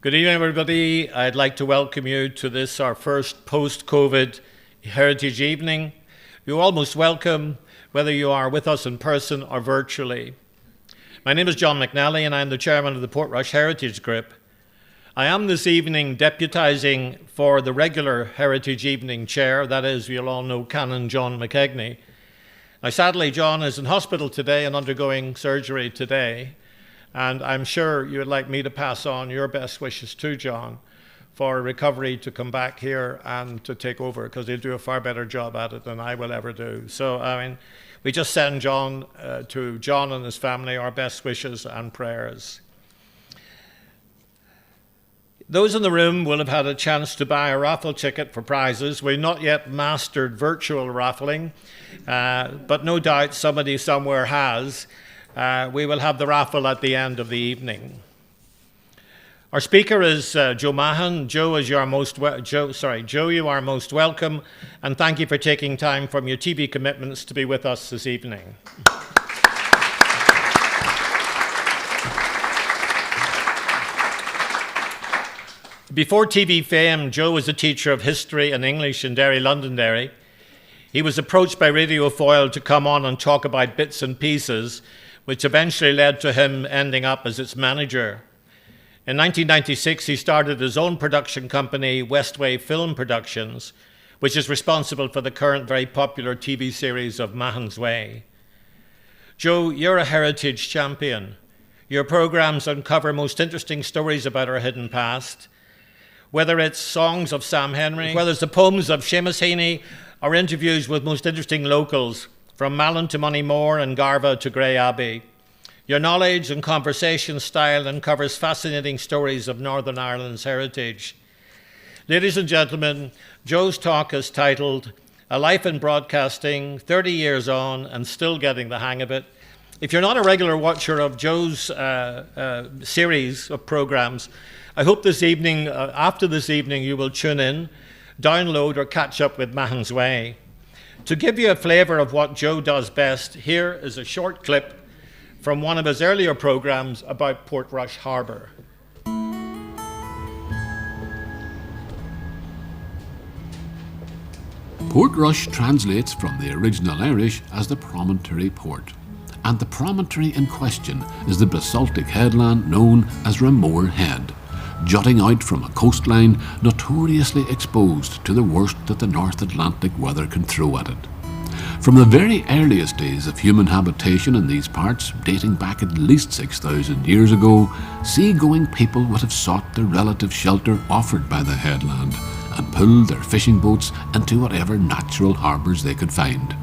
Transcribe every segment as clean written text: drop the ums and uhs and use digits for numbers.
Good evening, everybody. I'd like to welcome you to this, our first post-COVID Heritage Evening. You're almost welcome, whether you are with us in person or virtually. My name is John McNally, and I'm the chairman of the Portrush Heritage Group. I am this evening deputising for the regular Heritage Evening chair, that is, you'll all know Canon John McKegney. Now, sadly, John is in hospital today and undergoing surgery today. And I'm sure you would like me to pass on your best wishes to John for recovery to come back here and to take over, because he'll do a far better job at it than I will ever do. So, we just send to John and his family our best wishes and prayers. Those in the room will have had a chance to buy a raffle ticket for prizes. We've not yet mastered virtual raffling, but no doubt somebody somewhere has. We will have the raffle at the end of the evening. Our speaker is Joe Mahon. Joe, you are most welcome, and thank you for taking time from your TV commitments to be with us this evening. Before TV fame, Joe was a teacher of history and English in Derry, Londonderry. He was approached by Radio Foyle to come on and talk about bits and pieces, which eventually led to him ending up as its manager. In 1996, he started his own production company, Westway Film Productions, which is responsible for the current very popular TV series of Mahon's Way. Joe, you're a heritage champion. Your programs uncover most interesting stories about our hidden past. Whether it's songs of Sam Henry, whether it's the poems of Seamus Heaney, or interviews with most interesting locals, from Malin to Moneymore and Garva to Grey Abbey. Your knowledge and conversation style uncovers fascinating stories of Northern Ireland's heritage. Ladies and gentlemen, Joe's talk is titled, A Life in Broadcasting, 30 Years On and Still Getting the Hang of It. If you're not a regular watcher of Joe's series of programs, I hope this evening, after this evening, you will tune in, download or catch up with Mahon's Way. To give you a flavour of what Joe does best, here is a short clip from one of his earlier programmes about Portrush Harbour. Portrush translates from the original Irish as the promontory port, and the promontory in question is the basaltic headland known as Ramore Head, jutting out from a coastline notoriously exposed to the worst that the North Atlantic weather can throw at it. From the very earliest days of human habitation in these parts, dating back at least 6,000 years ago, sea-going people would have sought the relative shelter offered by the headland and pulled their fishing boats into whatever natural harbours they could find.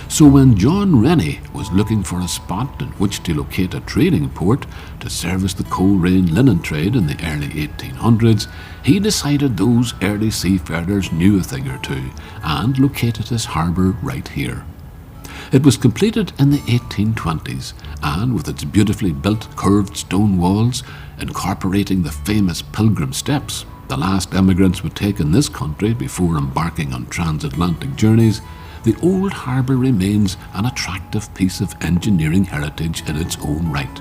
So when John Rennie was looking for a spot in which to locate a trading port to service the Coleraine linen trade in the early 1800s, he decided those early seafarers knew a thing or two and located his harbour right here. It was completed in the 1820s, and with its beautifully built curved stone walls, incorporating the famous Pilgrim Steps the last emigrants would take in this country before embarking on transatlantic journeys, the old harbour remains an attractive piece of engineering heritage in its own right.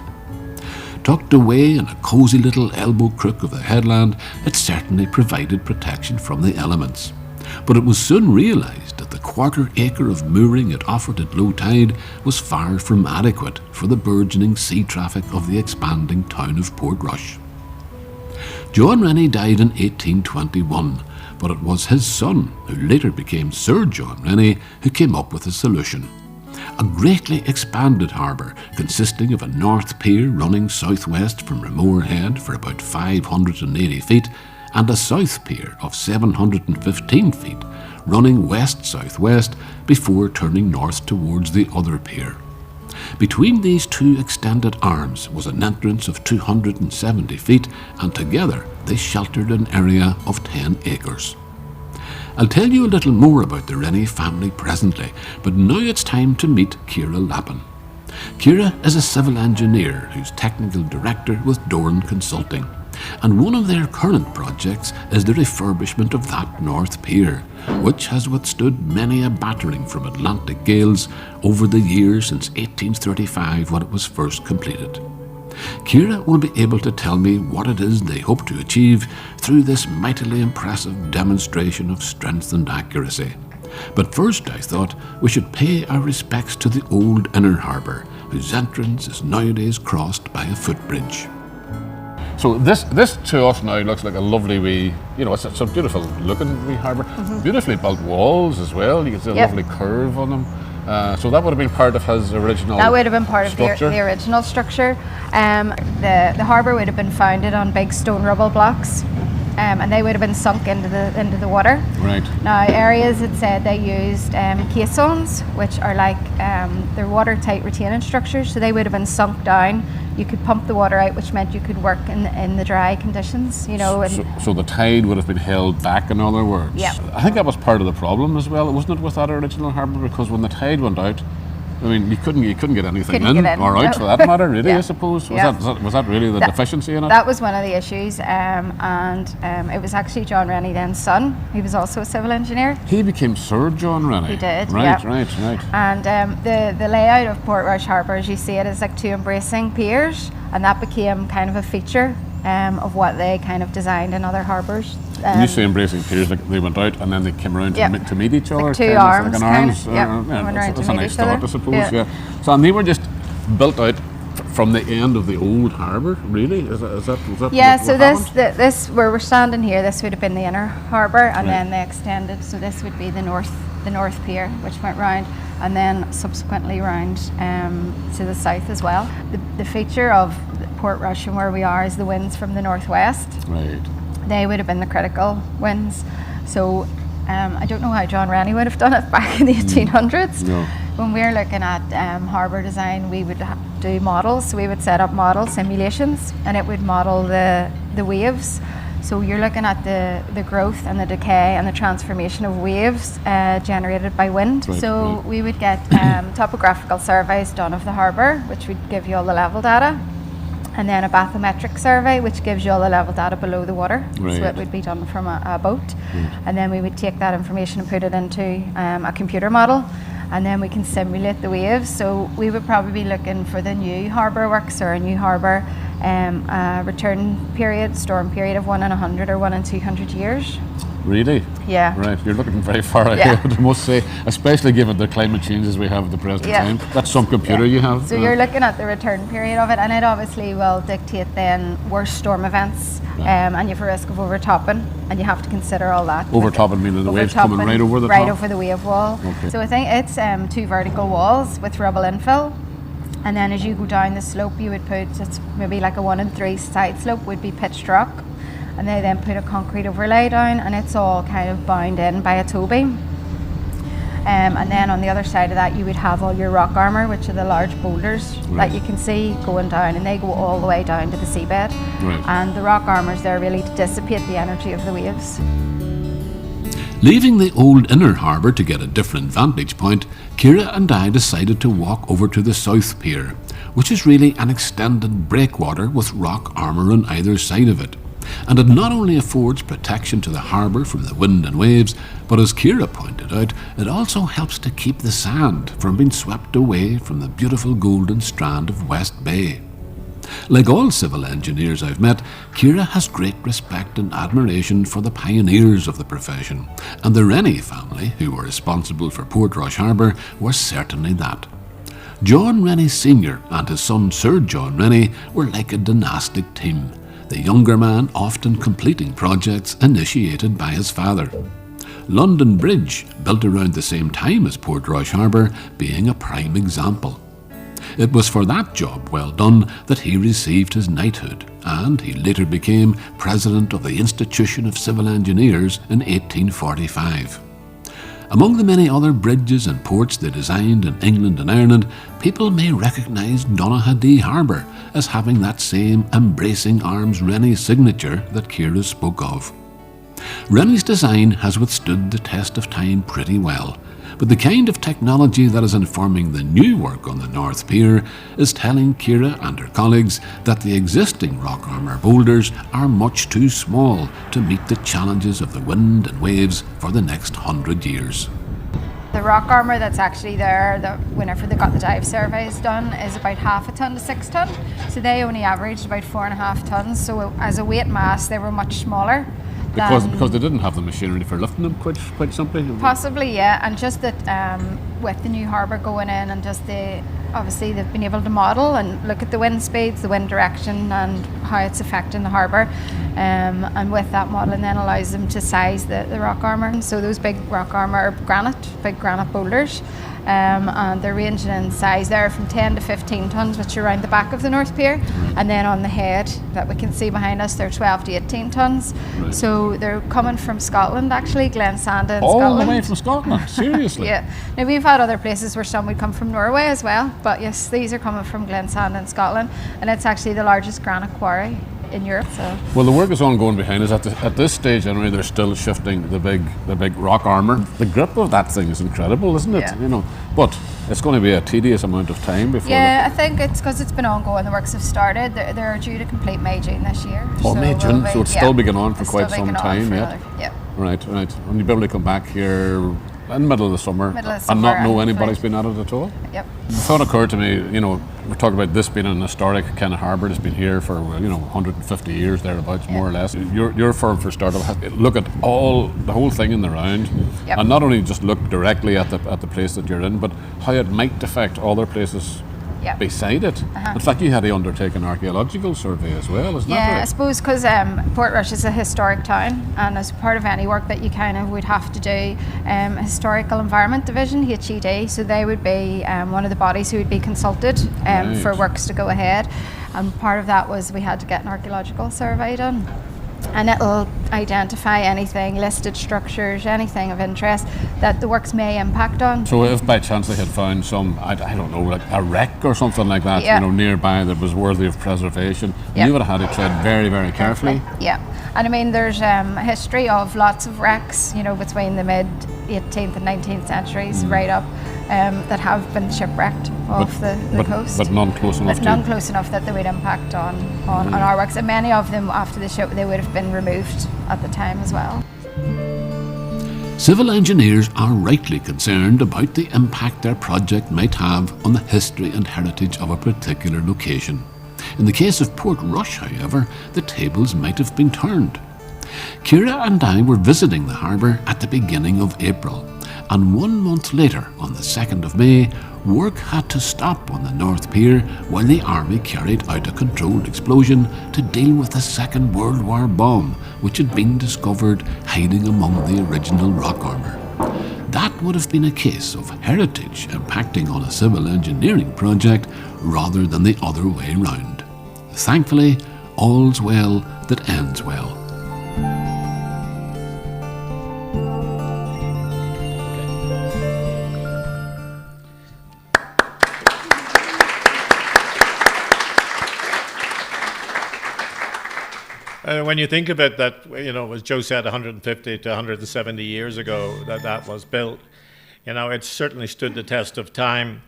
Tucked away in a cosy little elbow crook of the headland, it certainly provided protection from the elements. But it was soon realised that the quarter acre of mooring it offered at low tide was far from adequate for the burgeoning sea traffic of the expanding town of Portrush. John Rennie died in 1821, but it was his son, who later became Sir John Rennie, who came up with a solution. A greatly expanded harbour consisting of a north pier running southwest from Ramore Head for about 580 feet and a south pier of 715 feet running west-southwest before turning north towards the other pier. Between these two extended arms was an entrance of 270 feet, and together they sheltered an area of 10 acres. I'll tell you a little more about the Rennie family presently, but now it's time to meet Ciara Lappin. Ciara is a civil engineer who's technical director with Doran Consulting, and one of their current projects is the refurbishment of that North Pier, which has withstood many a battering from Atlantic gales over the years since 1835 when it was first completed. Ciara will be able to tell me what it is they hope to achieve through this mightily impressive demonstration of strength and accuracy. But first I thought we should pay our respects to the old inner harbour, whose entrance is nowadays crossed by a footbridge. So this to us now looks like a lovely wee, it's a beautiful looking wee harbour. Beautifully built walls as well. You can see a lovely curve on them. So that would have been part of his original That would have been part structure. of the original structure. The harbour would have been founded on big stone rubble blocks, and they would have been sunk into the water. Right. Now, areas had said they used caissons, which are like they're watertight retaining structures, so they would have been sunk down. You could pump the water out, which meant you could work in the dry conditions, So the tide would have been held back, in other words. Yeah. I think that was part of the problem as well, wasn't it, with that original harbour? Because when the tide went out, I mean, you couldn't get anything Couldn't in get in, or out no. for that matter, really. Yeah. I suppose. Yeah. Was that really the deficiency in it? That was one of the issues, and it was actually John Rennie then's son. He was also a civil engineer. He became Sir John Rennie. He did, Right, yeah. right. And the layout of Portrush Harbour, as you see it, is like two embracing piers, and that became kind of a feature of what they kind of designed in other harbours. When you say embracing piers, like they went out and then they came around to meet each other. Like two kind of, arms, like an kind arms. of, coming around that's to a meet nice each thought, other. I suppose. Yeah. Yeah. So and they were just built out from the end of the old harbour, really? Is that Yeah, what so happened? this where we're standing here, this would have been the inner harbour, and Right. then they extended. So this would be the north pier, which went round, and then subsequently round to the south as well. The feature of Portrush and where we are is the winds from the northwest. Right. They would have been the critical winds. So I don't know how John Rennie would have done it back in the 1800s. No. When we're looking at harbour design, we would do models. So we would set up model simulations, and it would model the waves. So you're looking at the growth and the decay and the transformation of waves generated by wind. Right, So right. we would get topographical surveys done of the harbour, which would give you all the level data. And then a bathymetric survey, which gives you all the level data below the water. Right. So it would be done from a boat. And then we would take that information and put it into a computer model. And then we can simulate the waves. So we would probably be looking for the new harbour works or a new harbour return period, storm period of 1 in 100 or 1 in 200 years. Really? Yeah. Right, you're looking very far Yeah. ahead, I must say, especially given the climate changes we have at the present Yeah. time. That's some computer you have. So you're looking at the return period of it, and it obviously will dictate then worse storm events, and you have a risk of overtopping, and you have to consider all that. Overtopping meaning the waves coming right over the right top? over the wave wall. Okay. So I think it's two vertical walls with rubble infill, and then as you go down the slope, you would put it's maybe like a 1 in 3 side slope would be pitched rock. And they then put a concrete overlay down, and it's all kind of bound in by a tow beam. And then on the other side of that, you would have all your rock armour, which are the large boulders Right. that you can see going down, and they go all the way down to the seabed. Right. And the rock armour's there really to dissipate the energy of the waves. Leaving the old inner harbour to get a different vantage point, Ciara and I decided to walk over to the south pier, which is really an extended breakwater with rock armour on either side of it. And it not only affords protection to the harbour from the wind and waves, but as Ciara pointed out, it also helps to keep the sand from being swept away from the beautiful golden strand of West Bay. Like all civil engineers I've met, Ciara has great respect and admiration for the pioneers of the profession, and the Rennie family, who were responsible for Portrush Harbour, were certainly that. John Rennie Sr. and his son Sir John Rennie were like a dynastic team, the younger man often completing projects initiated by his father. London Bridge, built around the same time as Portrush Harbour, being a prime example. It was for that job well done that he received his knighthood, and he later became President of the Institution of Civil Engineers in 1845. Among the many other bridges and ports they designed in England and Ireland, people may recognise Donaghadee Harbour as having that same embracing arms Rennie signature that Ciara spoke of. Rennie's design has withstood the test of time pretty well, but the kind of technology that is informing the new work on the North Pier is telling Ciara and her colleagues that the existing rock armour boulders are much too small to meet the challenges of the wind and waves for the next 100 years. The rock armour that's actually there, whenever they got the dive surveys done, is about half a tonne to 6 tonne. So they only averaged about 4.5 tonnes. So as a weight mass, they were much smaller. Because they didn't have the machinery for lifting them, quite simply. Possibly, yeah. And just that with the new harbour going in, and just obviously they've been able to model and look at the wind speeds, the wind direction, and how it's affecting the harbour. And with that modelling then allows them to size the rock armour. So those big rock armour are big granite boulders. And they're ranging in size there from 10 to 15 tonnes, which are around the back of the North Pier. And then on the head that we can see behind us, they're 12 to 18 tonnes. Right. So they're coming from Scotland, actually, Glensanda in All Scotland. the way from Scotland, seriously? Yeah. Now we've had other places where some would come from Norway as well, but yes, these are coming from Glensanda in Scotland, and it's actually the largest granite quarry in Europe. So. Well, the work is ongoing behind us. At this stage, anyway, they're still shifting the big rock armour. The grip of that thing is incredible, isn't it? Yeah. But it's going to be a tedious amount of time before. Yeah, I think it's because it's been ongoing. The works have started. They're due to complete May, June this year. May, June. So it's still been going on for It's quite still some been going on time for yet. another- Yep. Right. And you'll be able to come back here in the middle of the summer, Middle of and summer not know and anybody's fine. been at it at all. Yep. The thought occurred to me, we're talking about this being an historic kind of harbour that's been here for 150 years thereabouts, more or less. Your firm, for startup, has to look at the whole thing in the round, Yep. and not only just look directly at the place that you're in, but how it might affect other places Yep. beside it. In fact, you had to undertake an archaeological survey as well, isn't that Yeah, I right? suppose because Portrush is a historic town, and as part of any work that you kind of would have to do, Historical Environment Division, HED, so they would be one of the bodies who would be consulted for Right. works to go ahead. And part of that was we had to get an archaeological survey done. And it'll identify anything, listed structures, anything of interest that the works may impact on. So if by chance they had found some, I don't know, like a wreck or something like that, Yeah. nearby that was worthy of preservation, Yeah. you would have had to tread very, very carefully. Yeah, and I mean there's a history of lots of wrecks, between the mid 18th and 19th centuries, right up, that have been shipwrecked off the coast. But none close enough But none close enough that they would impact on our works. And many of them after the ship, they would have been removed at the time as well. Civil engineers are rightly concerned about the impact their project might have on the history and heritage of a particular location. In the case of Portrush, however, the tables might have been turned. Ciara and I were visiting the harbour at the beginning of April, and 1 month later, on the 2nd of May, work had to stop on the North Pier while the Army carried out a controlled explosion to deal with the Second World War bomb, which had been discovered hiding among the original rock armour. That would have been a case of heritage impacting on a civil engineering project rather than the other way round. Thankfully, all's well that ends well. When you think of it, that, as Joe said, 150 to 170 years ago that was built, it's certainly stood the test of time.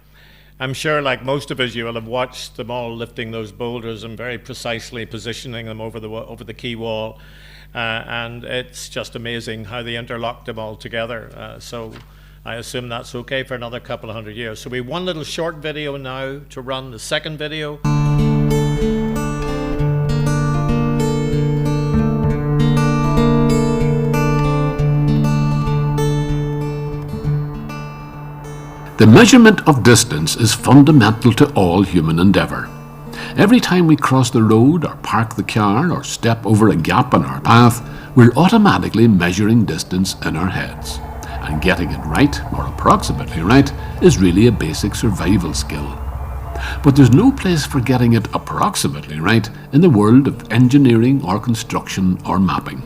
I'm sure, like most of us, you will have watched them all lifting those boulders and very precisely positioning them over the quay wall, and it's just amazing how they interlocked them all together. So I assume that's okay for another couple of hundred years. So we have one little short video now to run the second video. The measurement of distance is fundamental to all human endeavour. Every time we cross the road or park the car or step over a gap in our path, we're automatically measuring distance in our heads. And getting it right, or approximately right, is really a basic survival skill. But there's no place for getting it approximately right in the world of engineering or construction or mapping.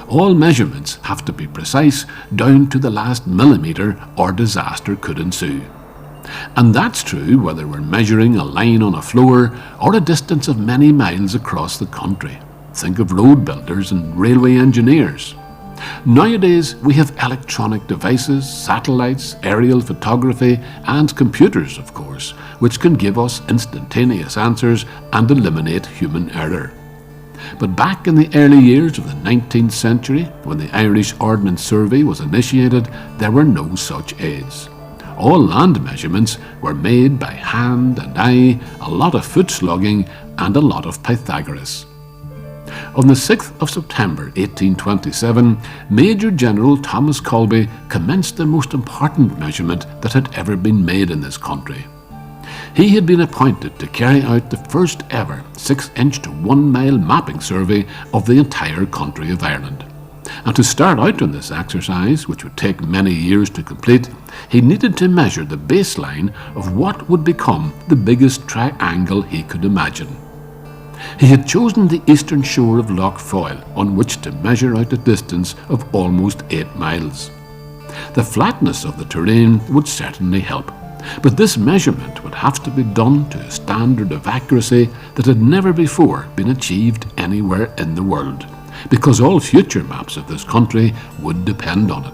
All measurements have to be precise down to the last millimetre or disaster could ensue. And that's true whether we're measuring a line on a floor or a distance of many miles across the country. Think of road builders and railway engineers. Nowadays we have electronic devices, satellites, aerial photography and computers, of course, which can give us instantaneous answers and eliminate human error. But back in the early years of the 19th century, when the Irish Ordnance Survey was initiated, there were no such aids. All land measurements were made by hand and eye, a lot of foot slogging, and a lot of Pythagoras. On the 6th of September 1827, Major General Thomas Colby commenced the most important measurement that had ever been made in this country. He had been appointed to carry out the first ever 6-inch to 1 mile mapping survey of the entire country of Ireland. And to start out on this exercise, which would take many years to complete, he needed to measure the baseline of what would become the biggest triangle he could imagine. He had chosen the eastern shore of Lough Foyle, on which to measure out a distance of almost 8 miles. The flatness of the terrain would certainly help, but this measurement would have to be done to a standard of accuracy that had never before been achieved anywhere in the world, because all future maps of this country would depend on it.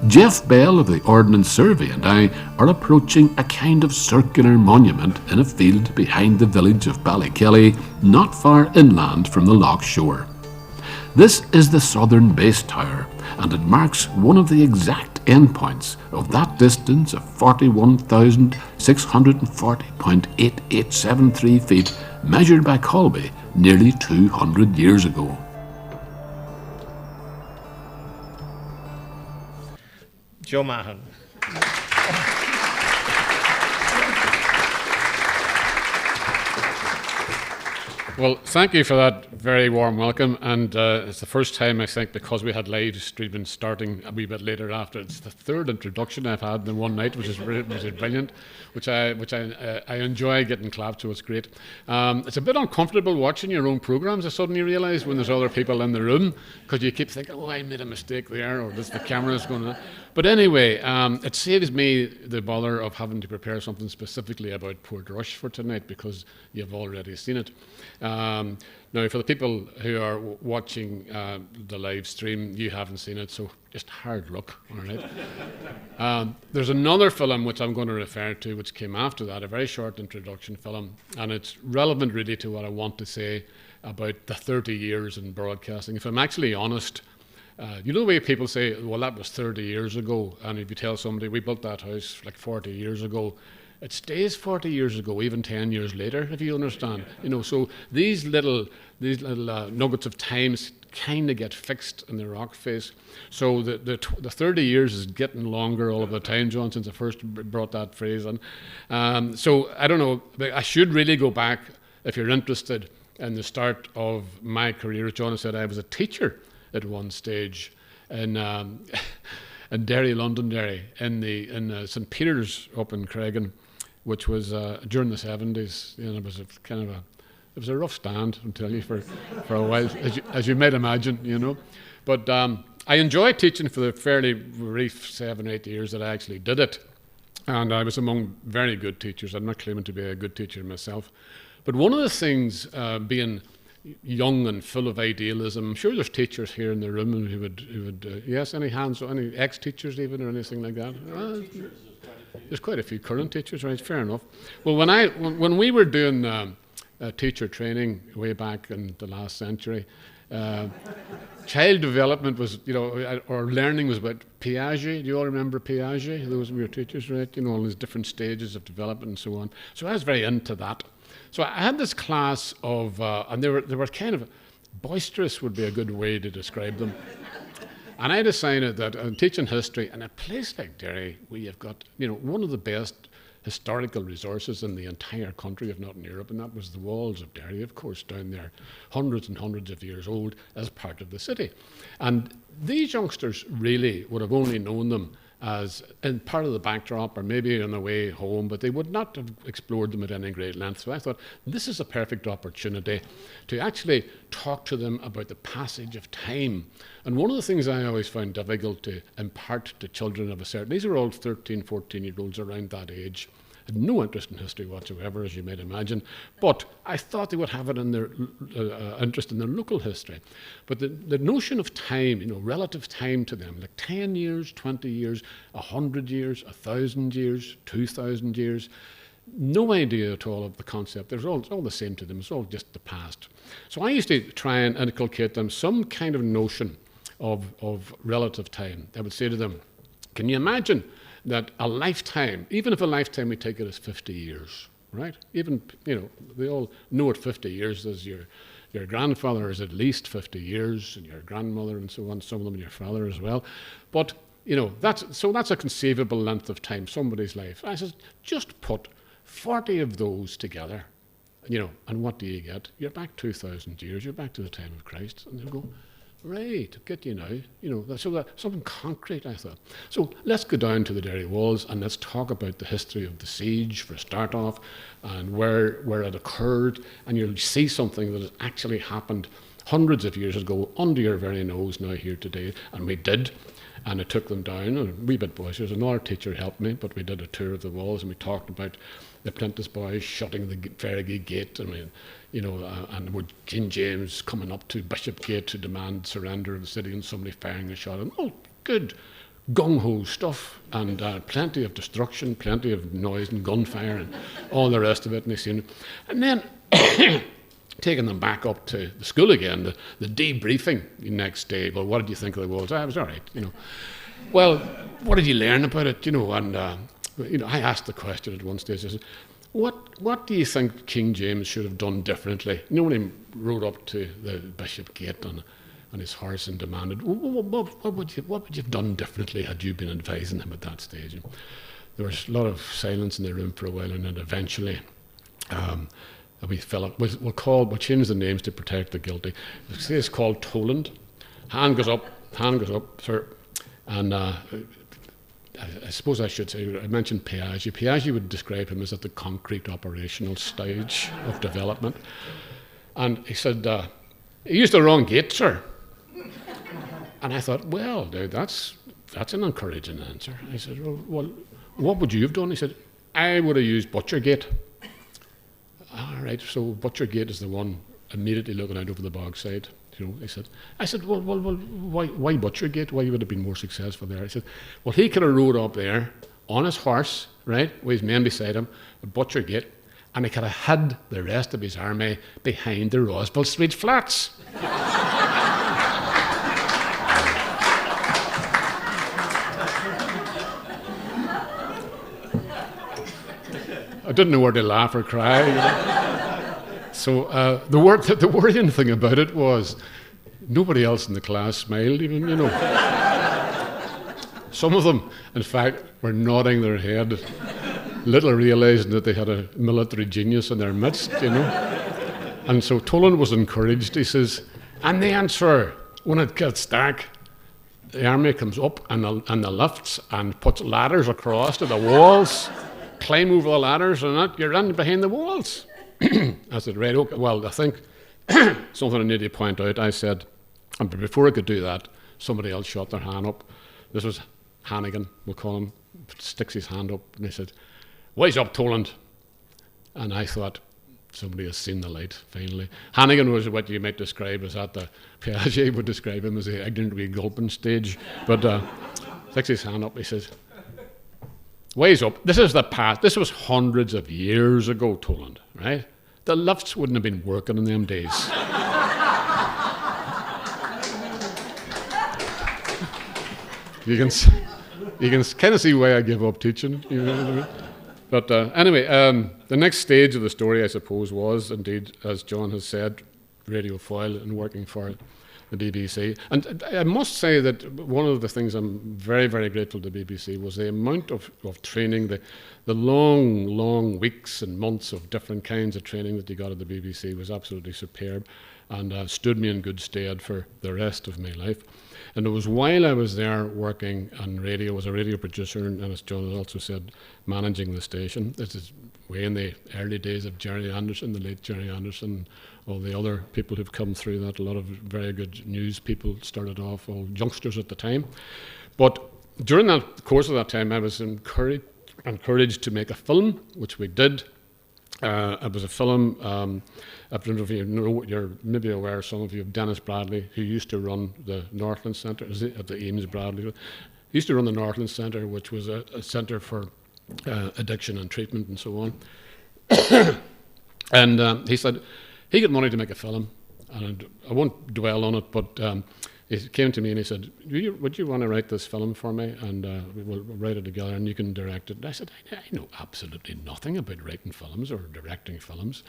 Jeff Bell of the Ordnance Survey and I are approaching a kind of circular monument in a field behind the village of Ballykelly, not far inland from the Lough shore. This is the southern base tower, and it marks one of the exact endpoints of that distance of 41,640.8873 feet measured by Colby nearly 200 years ago. Joe Mahon. Well, thank you for that very warm welcome, and it's the first time, I think, because we had live streaming starting a wee bit later after. It's the third introduction I've had in one night, which is brilliant, which I enjoy getting clapped, so it's great. It's a bit uncomfortable watching your own programs, I suddenly realise, when there's other people in the room, because you keep thinking, oh, I made a mistake there, or the camera's going on. But anyway, it saves me the bother of having to prepare something specifically about Portrush for tonight, because you've already seen it. Now, for the people who are watching the live stream, you haven't seen it, so just hard luck, all right? There's another film which I'm going to refer to, which came after that, a very short introduction film, and it's relevant really to what I want to say about the 30 years in broadcasting. If I'm actually honest, you know the way people say, well, that was 30 years ago, and if you tell somebody, we built that house like 40 years ago, it stays 40 years ago, even 10 years later, if you understand. You know, so these little nuggets of time kind of get fixed in the rock face. So the 30 years is getting longer all of the time, John, since I first brought that phrase in. So I don't know, I should really go back, if you're interested, in the start of my career. As John said, I was a teacher at one stage in Derry, Londonderry, in St. Peter's up in Craigan, which was during the 70s. You know, it was a rough stand, I'll tell you, for a while, as you might imagine, you know. But I enjoyed teaching for the fairly brief 7 or 8 years that I actually did it, and I was among very good teachers. I'm not claiming to be a good teacher myself, but one of the things, being young and full of idealism, I'm sure there's teachers here in the room who would yes, any hands, any ex-teachers even, or anything like that? There's quite a few current teachers, right? Fair enough. Well, when we were doing teacher training way back in the last century, child development was, you know, or learning was about Piaget. Do you all remember Piaget? Those were your teachers, right? You know, all these different stages of development and so on. So I was very into that. So I had this class of, and they were kind of boisterous, would be a good way to describe them. And I decided that I'm teaching history in a place like Derry, where you've got, you know, one of the best historical resources in the entire country, if not in Europe, and that was the walls of Derry, of course, down there, hundreds and hundreds of years old, as part of the city. And these youngsters really would have only known them as in part of the backdrop, or maybe on the way home, but they would not have explored them at any great length. So I thought, this is a perfect opportunity to actually talk to them about the passage of time. And one of the things I always found difficult to impart to children of a certain, these are all 13, 14-year-olds around that age, had no interest in history whatsoever, as you might imagine, but I thought they would have it in their interest in their local history. But the notion of time, you know, relative time to them, like 10 years, 20 years, 100 years, 1,000 years, 2,000 years, no idea at all of the concept. It's all the same to them. It's all just the past. So I used to try and inculcate them some kind of notion of relative time. I would say to them, can you imagine that a lifetime, even if a lifetime we take it as 50 years, right? Even, they all know what 50 years is. Your grandfather is at least 50 years, and your grandmother and so on, some of them your father as well. But, that's a conceivable length of time, somebody's life. I said, just put 40 of those together, and what do you get? You're back 2,000 years, you're back to the time of Christ. And they'll go, right, get you now. So that's something concrete, I thought. So let's go down to the Derry walls and let's talk about the history of the siege for a start off, and where it occurred, and you'll see something that has actually happened hundreds of years ago under your very nose now here today. And we did. And I took them down, a wee bit boisterous. Another teacher helped me, but we did a tour of the walls, and we talked about the apprentice boys shutting the Ferrigy gate, and with King James coming up to Bishopgate to demand surrender of the city, and somebody firing a shot. And all good gung-ho stuff, and plenty of destruction, plenty of noise and gunfire, and all the rest of it. And then taking them back up to the school again, the debriefing the next day. Well, what did you think of the walls? I was all right, Well, what did you learn about it, And I asked the question at one stage. I said, what do you think King James should have done differently? When he rode up to the Bishopgate on his horse and demanded, what would you have done differently had you been advising him at that stage? And there was a lot of silence in the room for a while, and then eventually we'll change the names to protect the guilty. It's called Toland. Hand goes up, sir. And I suppose I should say, I mentioned Piaget. Piaget would describe him as at the concrete operational stage of development. And he said, "You used the wrong gate, sir." And I thought, well, dude, that's an encouraging answer. I said, well, what would you have done? He said, I would have used Butchergate. All right, so Butchergate is the one immediately looking out over the bogside. I said, well, why Butchergate? Why would it have been more successful there? I said, well, he could have rode up there on his horse, right, with his men beside him, at Butchergate, and he could have hid the rest of his army behind the Roswell Street flats. I didn't know where to laugh or cry. So the worrying thing about it was nobody else in the class smiled even, Some of them, in fact, were nodding their head, little realising that they had a military genius in their midst, And so Toland was encouraged. He says, and then, sir, when it gets dark, the army comes up and the lifts and puts ladders across to the walls. Climb over the ladders and you're in behind the walls. I said, right, okay. Well, I think something I need to point out. I said, and before I could do that, somebody else shot their hand up. This was Hannigan, we'll call him, sticks his hand up, and he said, wise up, Toland. And I thought, somebody has seen the light, finally. Hannigan was what you might describe as Piaget would describe him as the ignorant wee gulping stage. But sticks his hand up, he says, wise up, this is the past. This was hundreds of years ago, Toland, right? The lifts wouldn't have been working in them days. You can kind of see why I give up teaching. But anyway, the next stage of the story, I suppose, was indeed, as John has said, radio foil and working for the BBC. And I must say that one of the things I'm very, very grateful to the BBC was the amount of training, the long weeks and months of different kinds of training that you got at the BBC was absolutely superb, and stood me in good stead for the rest of my life. And it was while I was there working on radio, as a radio producer, and as John has also said, managing the station. This is way in the early days of Jerry Anderson, the late Jerry Anderson, all the other people who've come through that. A lot of very good news people started off, all youngsters at the time. But during that course of that time, I was encouraged to make a film, which we did. It was a film, I don't know if you're maybe aware, some of you, of Dennis Bradley, who used to run the Northland Centre at the Ames Bradley. He used to run the Northland Centre, which was a centre for addiction and treatment and so on. And he said he got money to make a film, and I won't dwell on it, but he came to me and he said, would you want to write this film for me, and we'll write it together and you can direct it. And I said, I know absolutely nothing about writing films or directing films.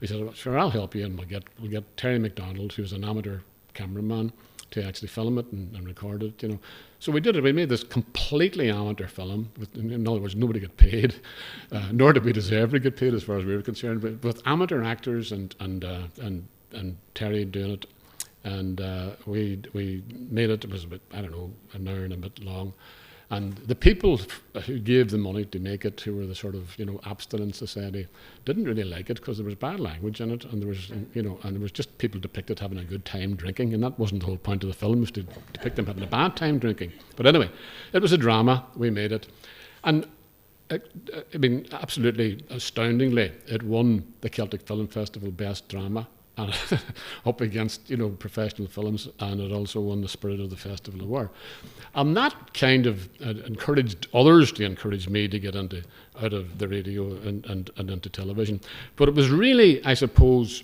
He said, well, sure, I'll help you, and we'll get Terry MacDonald, who was an amateur cameraman, to actually film it and record it, you know. So we did it. We made this completely amateur film. In other words, nobody got paid, nor did we deserve to get paid as far as we were concerned. But with amateur actors and Terry doing it, and we made it. It was about, I don't know, an hour and a bit long. And the people who gave the money to make it, who were the sort of, you know, abstinence society, didn't really like it because there was bad language in it, and there was, you know, and there was just people depicted having a good time drinking, and that wasn't the whole point of the film, was to depict them having a bad time drinking. But anyway, it was a drama. We made it, and I mean, absolutely astoundingly, it won the Celtic Film Festival Best Drama. And up against, you know, professional films, and it also won the Spirit of the Festival Award. And that kind of encouraged others to encourage me to get out of the radio and into television. But it was really, I suppose,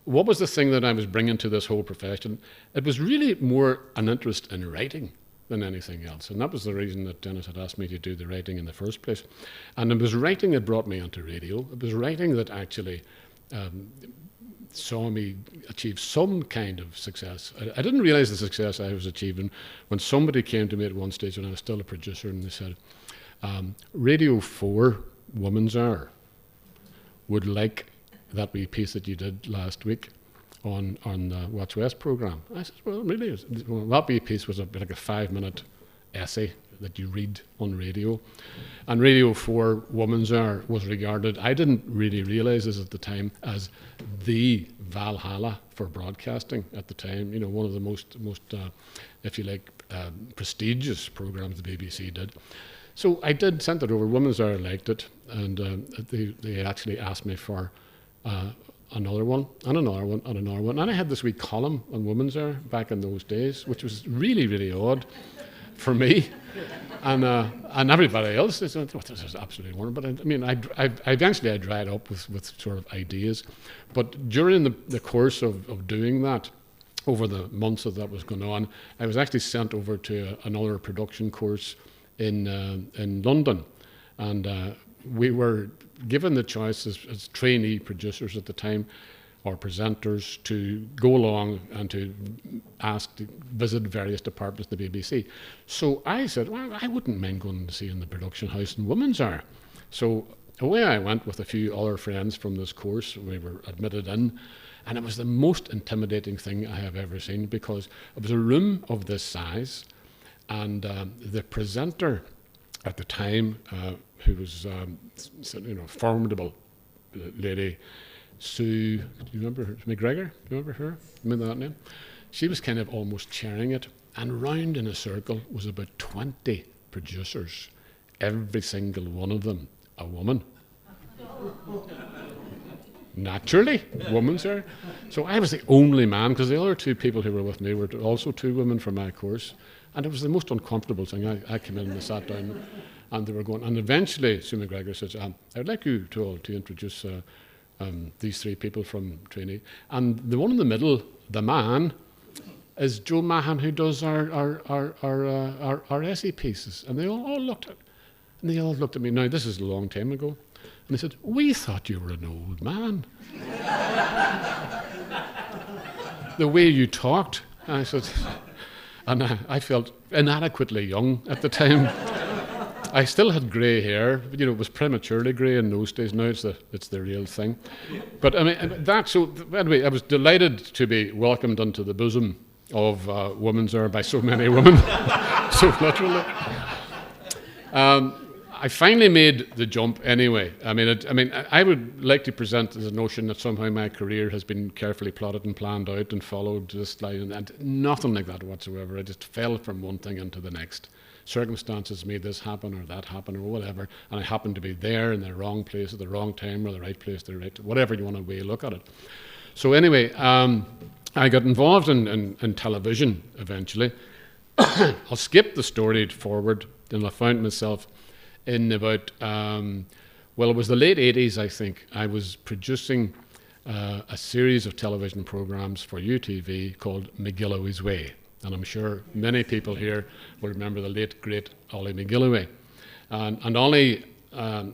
what was the thing that I was bringing to this whole profession? It was really more an interest in writing than anything else. And that was the reason that Dennis had asked me to do the writing in the first place. And it was writing that brought me onto radio. It was writing that actually saw me achieve some kind of success. I didn't realise the success I was achieving when somebody came to me at one stage when I was still a producer, and they said, Radio 4 Woman's Hour would like that wee piece that you did last week on the Watch West programme. I said, well, really? Well, that wee piece was like a 5-minute essay that you read on radio. And Radio 4 Woman's Hour was regarded, I didn't really realise this at the time, as the Valhalla for broadcasting at the time. You know, one of the most if you like, prestigious programmes the BBC did. So I sent it over. Woman's Hour liked it, and they actually asked me for another one, and another one, and another one. And I had this wee column on Woman's Hour back in those days, which was really, really odd for me. And everybody else, they said, this is absolutely wonderful. But I mean, I eventually dried up with sort of ideas. But during the course of doing that, over the months that was going on, I was actually sent over to another production course in London. And we were given the choice as trainee producers at the time, or presenters, to go along and to ask to visit various departments in the BBC. So I said, well, I wouldn't mind going to see in the production house in Women's Hour. So away I went with a few other friends from this course. We were admitted in, and it was the most intimidating thing I have ever seen, because it was a room of this size, and the presenter at the time, who was formidable lady, Sue, do you remember her? McGregor? Do you remember her? Remember that name? She was kind of almost chairing it, and round in a circle was about 20 producers, every single one of them a woman. Naturally, Woman's Hour. So I was the only man, because the other two people who were with me were also two women from my course, and it was the most uncomfortable thing. I came in and I sat down, and they were going, and eventually Sue McGregor says, I'd like you to introduce these three people from trainee, and the one in the middle, the man, is Joe Mahon, who does our essay pieces. And they all looked at me. Now, this is a long time ago, and they said, we thought you were an old man. The way you talked. And I said, and I felt inadequately young at the time. I still had grey hair, but it was prematurely grey in those days. Now it's the real thing. But I mean, anyway, I was delighted to be welcomed into the bosom of Women's Hour by so many women, so literally. I finally made the jump anyway. I mean, I would like to present the notion that somehow my career has been carefully plotted and planned out and followed this line, and nothing like that whatsoever. I just fell from one thing into the next. Circumstances made this happen or that happen or whatever, and I happened to be there in the wrong place at the wrong time, or the right place, whatever you want to way look at it. So anyway, I got involved in television eventually. I'll skip the story forward, and I found myself in about, well, it was the late 80s, I think. I was producing a series of television programs for UTV called McGilloway's Way. And I'm sure many people here will remember the late, great Ollie McGilloway. And Ollie, I'll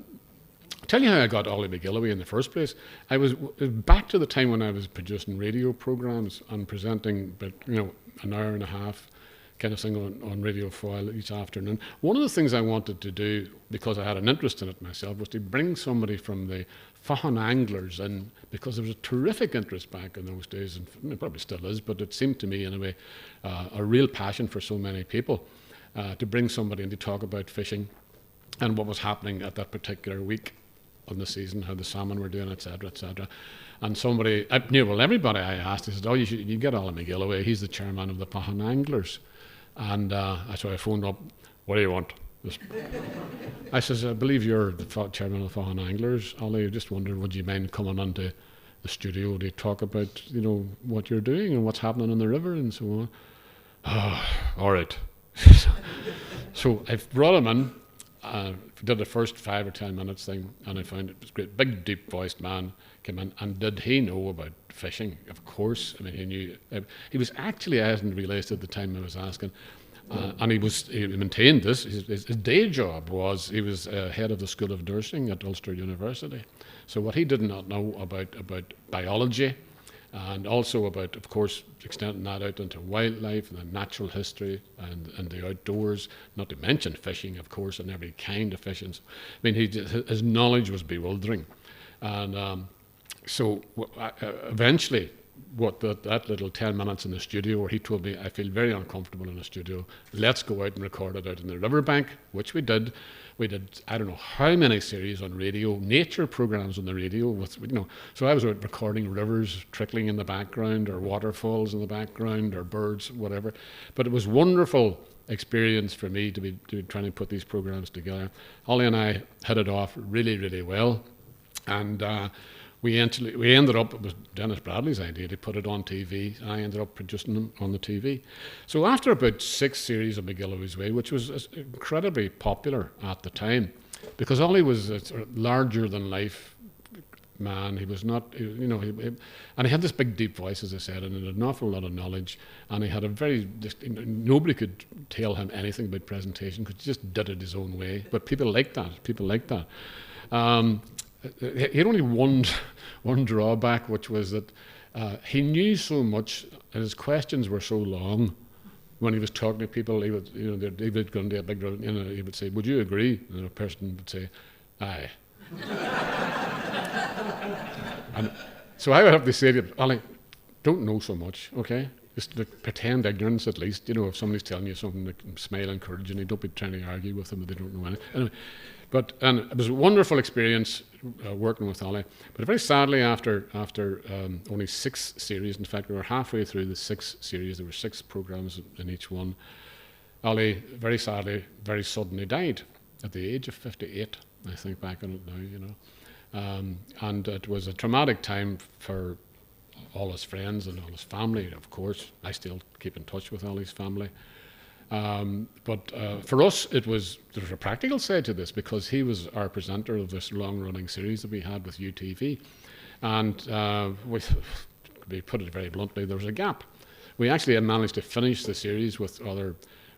tell you how I got Ollie McGilloway in the first place. It was back to the time when I was producing radio programs and presenting, but an hour and a half kind of thing on Radio Foil each afternoon. One of the things I wanted to do, because I had an interest in it myself, was to bring somebody from the Mahon anglers in, because there was a terrific interest back in those days, and it probably still is, but it seemed to me in a way a real passion for so many people to bring somebody in to talk about fishing and what was happening at that particular week of the season, how the salmon were doing, etc., etc. And somebody, everybody I asked, he said, "Oh, you get Ollie McGilloway. He's the chairman of the Mahon anglers." And so I phoned up, "What do you want?" I says, "I believe you're the chairman of the Mahon anglers, Ollie. I just wondered, would you mind coming onto the studio to talk about, what you're doing and what's happening in the river and so on?" "Oh, all right." So I brought him in, did the first 5 or 10 minutes thing, and I found it was great. Big, deep-voiced man came in, and did he know about fishing? Of course. I mean, he knew. He was actually, I hadn't realised at the time I was asking, and he maintained this. His day job was, he was head of the School of Nursing at Ulster University. So what he did not know about biology, and also about, of course, extending that out into wildlife and the natural history and the outdoors, not to mention fishing, of course, and every kind of fishing. I mean, his knowledge was bewildering. And so eventually, that little 10 minutes in the studio where he told me, "I feel very uncomfortable in the studio, let's go out and record it out in the riverbank," which we did. We did, I don't know how many series on radio, nature programs on the radio. So I was out recording rivers trickling in the background, or waterfalls in the background, or birds, whatever. But it was wonderful experience for me to be trying to put these programs together. Ollie and I hit it off really, really well. And we ended up, it was Dennis Bradley's idea to put it on TV, and I ended up producing them on the TV. So after about 6 series of McGilloway's Way, which was incredibly popular at the time, because Ollie was a sort of larger-than-life man. He was not, and he had this big, deep voice, as I said, and he had an awful lot of knowledge, and he had nobody could tell him anything about presentation, because he just did it his own way. But people liked that. He had only one drawback, which was that he knew so much, and his questions were so long. When he was talking to people, he would go into a big, he would say, "Would you agree?" And a person would say, "Aye." And so I would have to say to him, "Ollie, don't know so much, okay? Just pretend ignorance at least. If somebody's telling you something, smile encouragingly. Don't be trying to argue with them if they don't know anything." Anyway, and it was a wonderful experience working with Ollie. But very sadly, after only 6 series, in fact, we were halfway through the 6 series. There were 6 programs in each one. Ollie, very sadly, very suddenly died at the age of 58. I think back on it now, and it was a traumatic time for all his friends and all his family. Of course, I still keep in touch with Ollie's family. But for us, there was a practical side to this, because he was our presenter of this long-running series that we had with UTV. And we put it very bluntly, there was a gap. We actually had managed to finish the series with other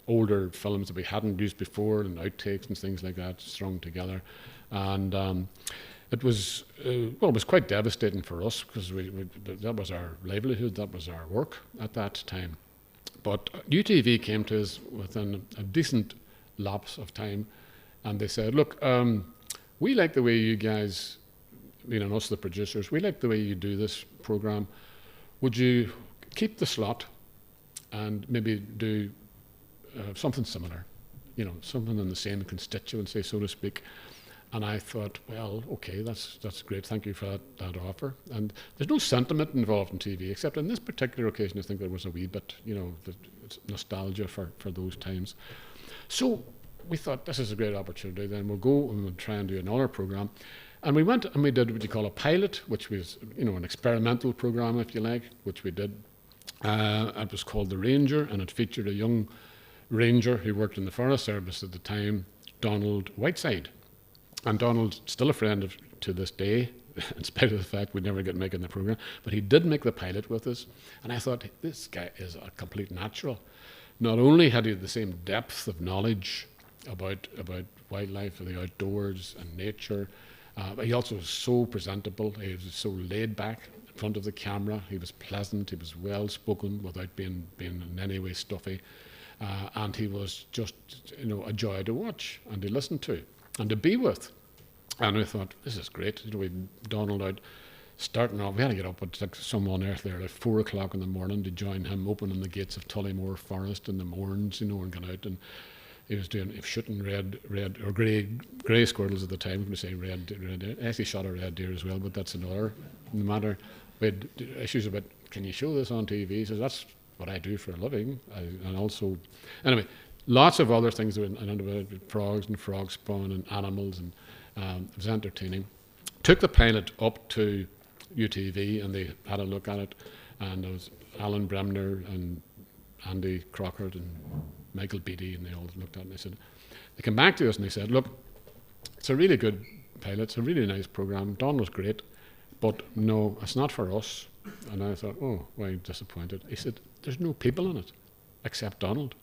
older films that we hadn't used before, and outtakes and things like that strung together. And it was quite devastating for us, because that was our livelihood, that was our work at that time. But UTV came to us within a decent lapse of time, and they said, "Look, we like the way you guys, us the producers, we like the way you do this program. Would you keep the slot and maybe do something similar, something in the same constituency, so to speak?" And I thought, well, okay, that's great. Thank you for that offer. And there's no sentiment involved in TV, except on this particular occasion, I think there was a wee bit, it's nostalgia for those times. So we thought, this is a great opportunity. Then we'll go and we'll try and do another program. And we went and we did what you call a pilot, which was, an experimental program, if you like, which we did. It was called The Ranger, and it featured a young ranger who worked in the Forest Service at the time, Donald Whiteside. And Donald's still a friend to this day, in spite of the fact we never get making the programme. But he did make the pilot with us. And I thought, this guy is a complete natural. Not only had he the same depth of knowledge about wildlife and the outdoors and nature, but he also was so presentable. He was so laid back in front of the camera. He was pleasant. He was well spoken without being in any way stuffy. And he was just, a joy to watch and to listen to and to be with. And we thought, this is great. We Donald out starting off. We had to get up at like some unearthly at 4 o'clock in the morning to join him opening the gates of Tullymore Forest in the morns, and going out. And he was shooting red or grey squirrels at the time. We say red. I actually shot a red deer as well, but that's another matter. We had issues about, can you show this on TV? He says, that's what I do for a living. And also, anyway, lots of other things that I learned about frogs and frog spawn and animals, and it was entertaining. Took the pilot up to UTV and they had a look at it, and there was Alan Bremner and Andy Crockett and Michael Beattie, and they all looked at it and they came back to us and they said, look, it's a really good pilot, it's a really nice programme, Don was great, but no, it's not for us. And I thought, oh, why disappointed. He said, there's no people in it except Donald.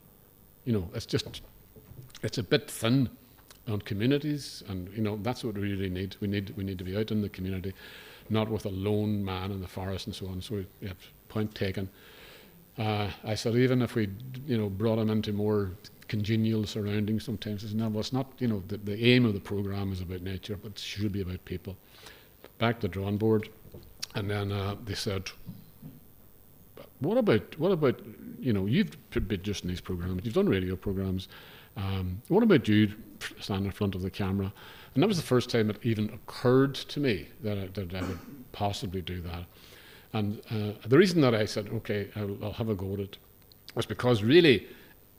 It's a bit thin on communities, and that's what we really need. We need to be out in the community, not with a lone man in the forest and so on. So point taken. I said, even if we brought him into more congenial surroundings sometimes, it's not. Well, it's not. The aim of the programme is about nature, but it should be about people. Back to the drawing board, and then they said, what about you've been just in these programmes, you've done radio programmes. What about you standing in front of the camera? And that was the first time it even occurred to me that I would possibly do that. And the reason that I said, okay, I'll have a go at it, was because really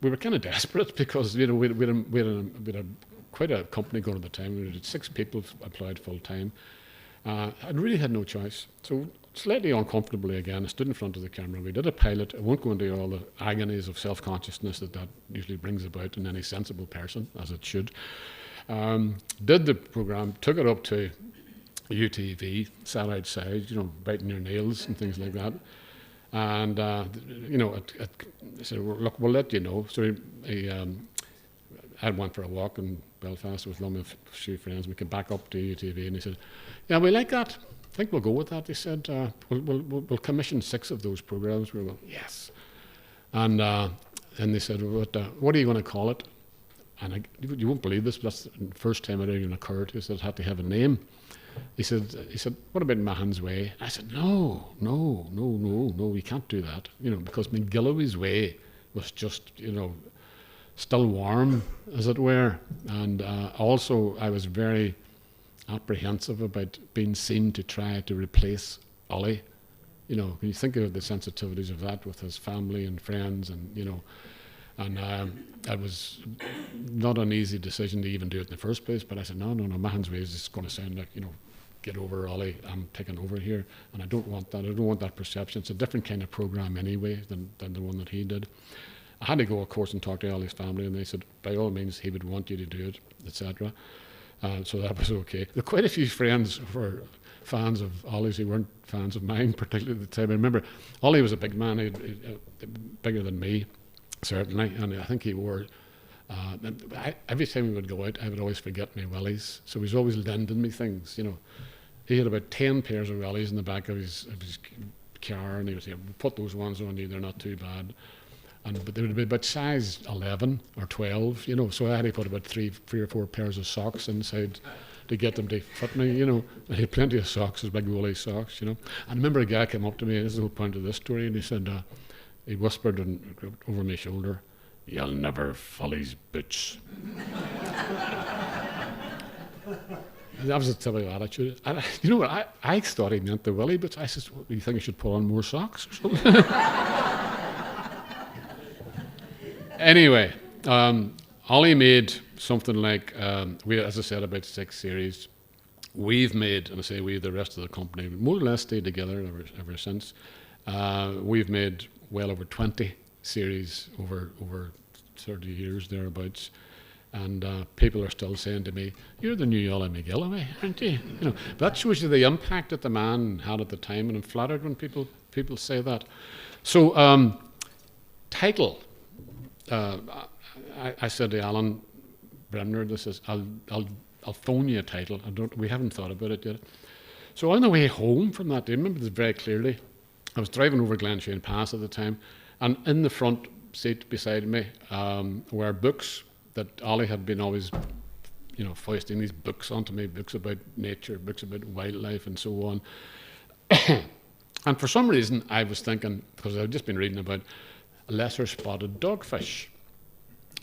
we were kind of desperate, because we had quite a company going at the time. We had 6 people employed full time. I really had no choice. So slightly uncomfortably again, I stood in front of the camera. We did a pilot. I won't go into all the agonies of self-consciousness that usually brings about in any sensible person, as it should. Did the programme, took it up to UTV, sat outside, biting your nails and things like that. And, I said, well, look, we'll let you know. So I went for a walk in Belfast with a few friends. We came back up to UTV and he said, yeah, we like that. I think we'll go with that. They said, we'll commission 6 of those programmes. We were going, yes. And they said, what are you going to call it? And you won't believe this, but that's the first time it even occurred. He said it had to have a name. He said, what about Mahon's Way? I said, no, we can't do that. Because McGilloway's Way was just, still warm, as it were. And also I was very apprehensive about being seen to try to replace Ollie. When you think of the sensitivities of that with his family and friends, and it was not an easy decision to even do it in the first place. But I said, no, Mahon's Way is just going to sound like, get over Ollie, I'm taking over here, and I don't want that. I don't want that perception. It's a different kind of programme anyway than the one that he did. I had to go, of course, and talk to Ollie's family, and they said, by all means, he would want you to do it, etc. So that was okay. There were quite a few friends who were fans of Ollie's who weren't fans of mine, particularly at the time. I remember Ollie was a big man, bigger than me, certainly, and I think he wore... every time we would go out, I would always forget my wellies, so he was always lending me things, He had about 10 pairs of wellies in the back of his car, and he would say, put those ones on you, they're not too bad. But they would be about size 11 or 12, so I had to put about three or 4 pairs of socks inside to get them to fit me, I had plenty of socks, those big woolly socks, And I remember a guy came up to me, this is the whole point of this story, and he said, he whispered over my shoulder, "You'll never fill his boots." That was a typical attitude. And you know what? I thought he meant the willy boots. I said, "What, do you think I should put on more socks or something?" Anyway, Ollie made something like, we, as I said, about 6 series. We've made, and I say we, the rest of the company, more or less stayed together ever since. We've made well over 20 series over 30 years, thereabouts. And people are still saying to me, "You're the new Ollie McGillivray, aren't you?" That shows you the impact that the man had at the time, and I'm flattered when people say that. So, title. I said to Alan Bremner, "This is I'll phone you a title. We haven't thought about it yet." So on the way home from that day, I remember this very clearly. I was driving over Glenshane Pass at the time, and in the front seat beside me were books that Ollie had been always, foisting these books onto me, books about nature, books about wildlife, and so on. And for some reason, I was thinking, because I'd just been reading about lesser spotted dogfish,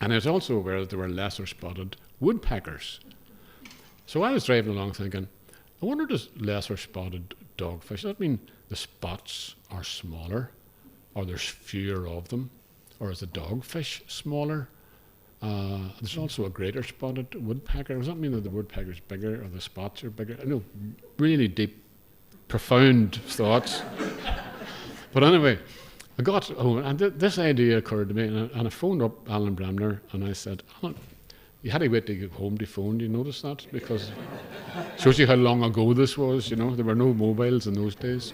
and I was also aware that there were lesser spotted woodpeckers. So I was driving along thinking, I wonder, does lesser spotted dogfish, does that mean the spots are smaller, or there's fewer of them, or is the dogfish smaller? There's also a greater spotted woodpecker. Does that mean that the woodpecker's bigger or the spots are bigger? I know, really deep, profound thoughts. But anyway, I got home and this idea occurred to me, and I phoned up Alan Bremner and I said, "Alan, you had to wait to get home to phone, do you notice that? Because it shows you how long ago this was, there were no mobiles in those days."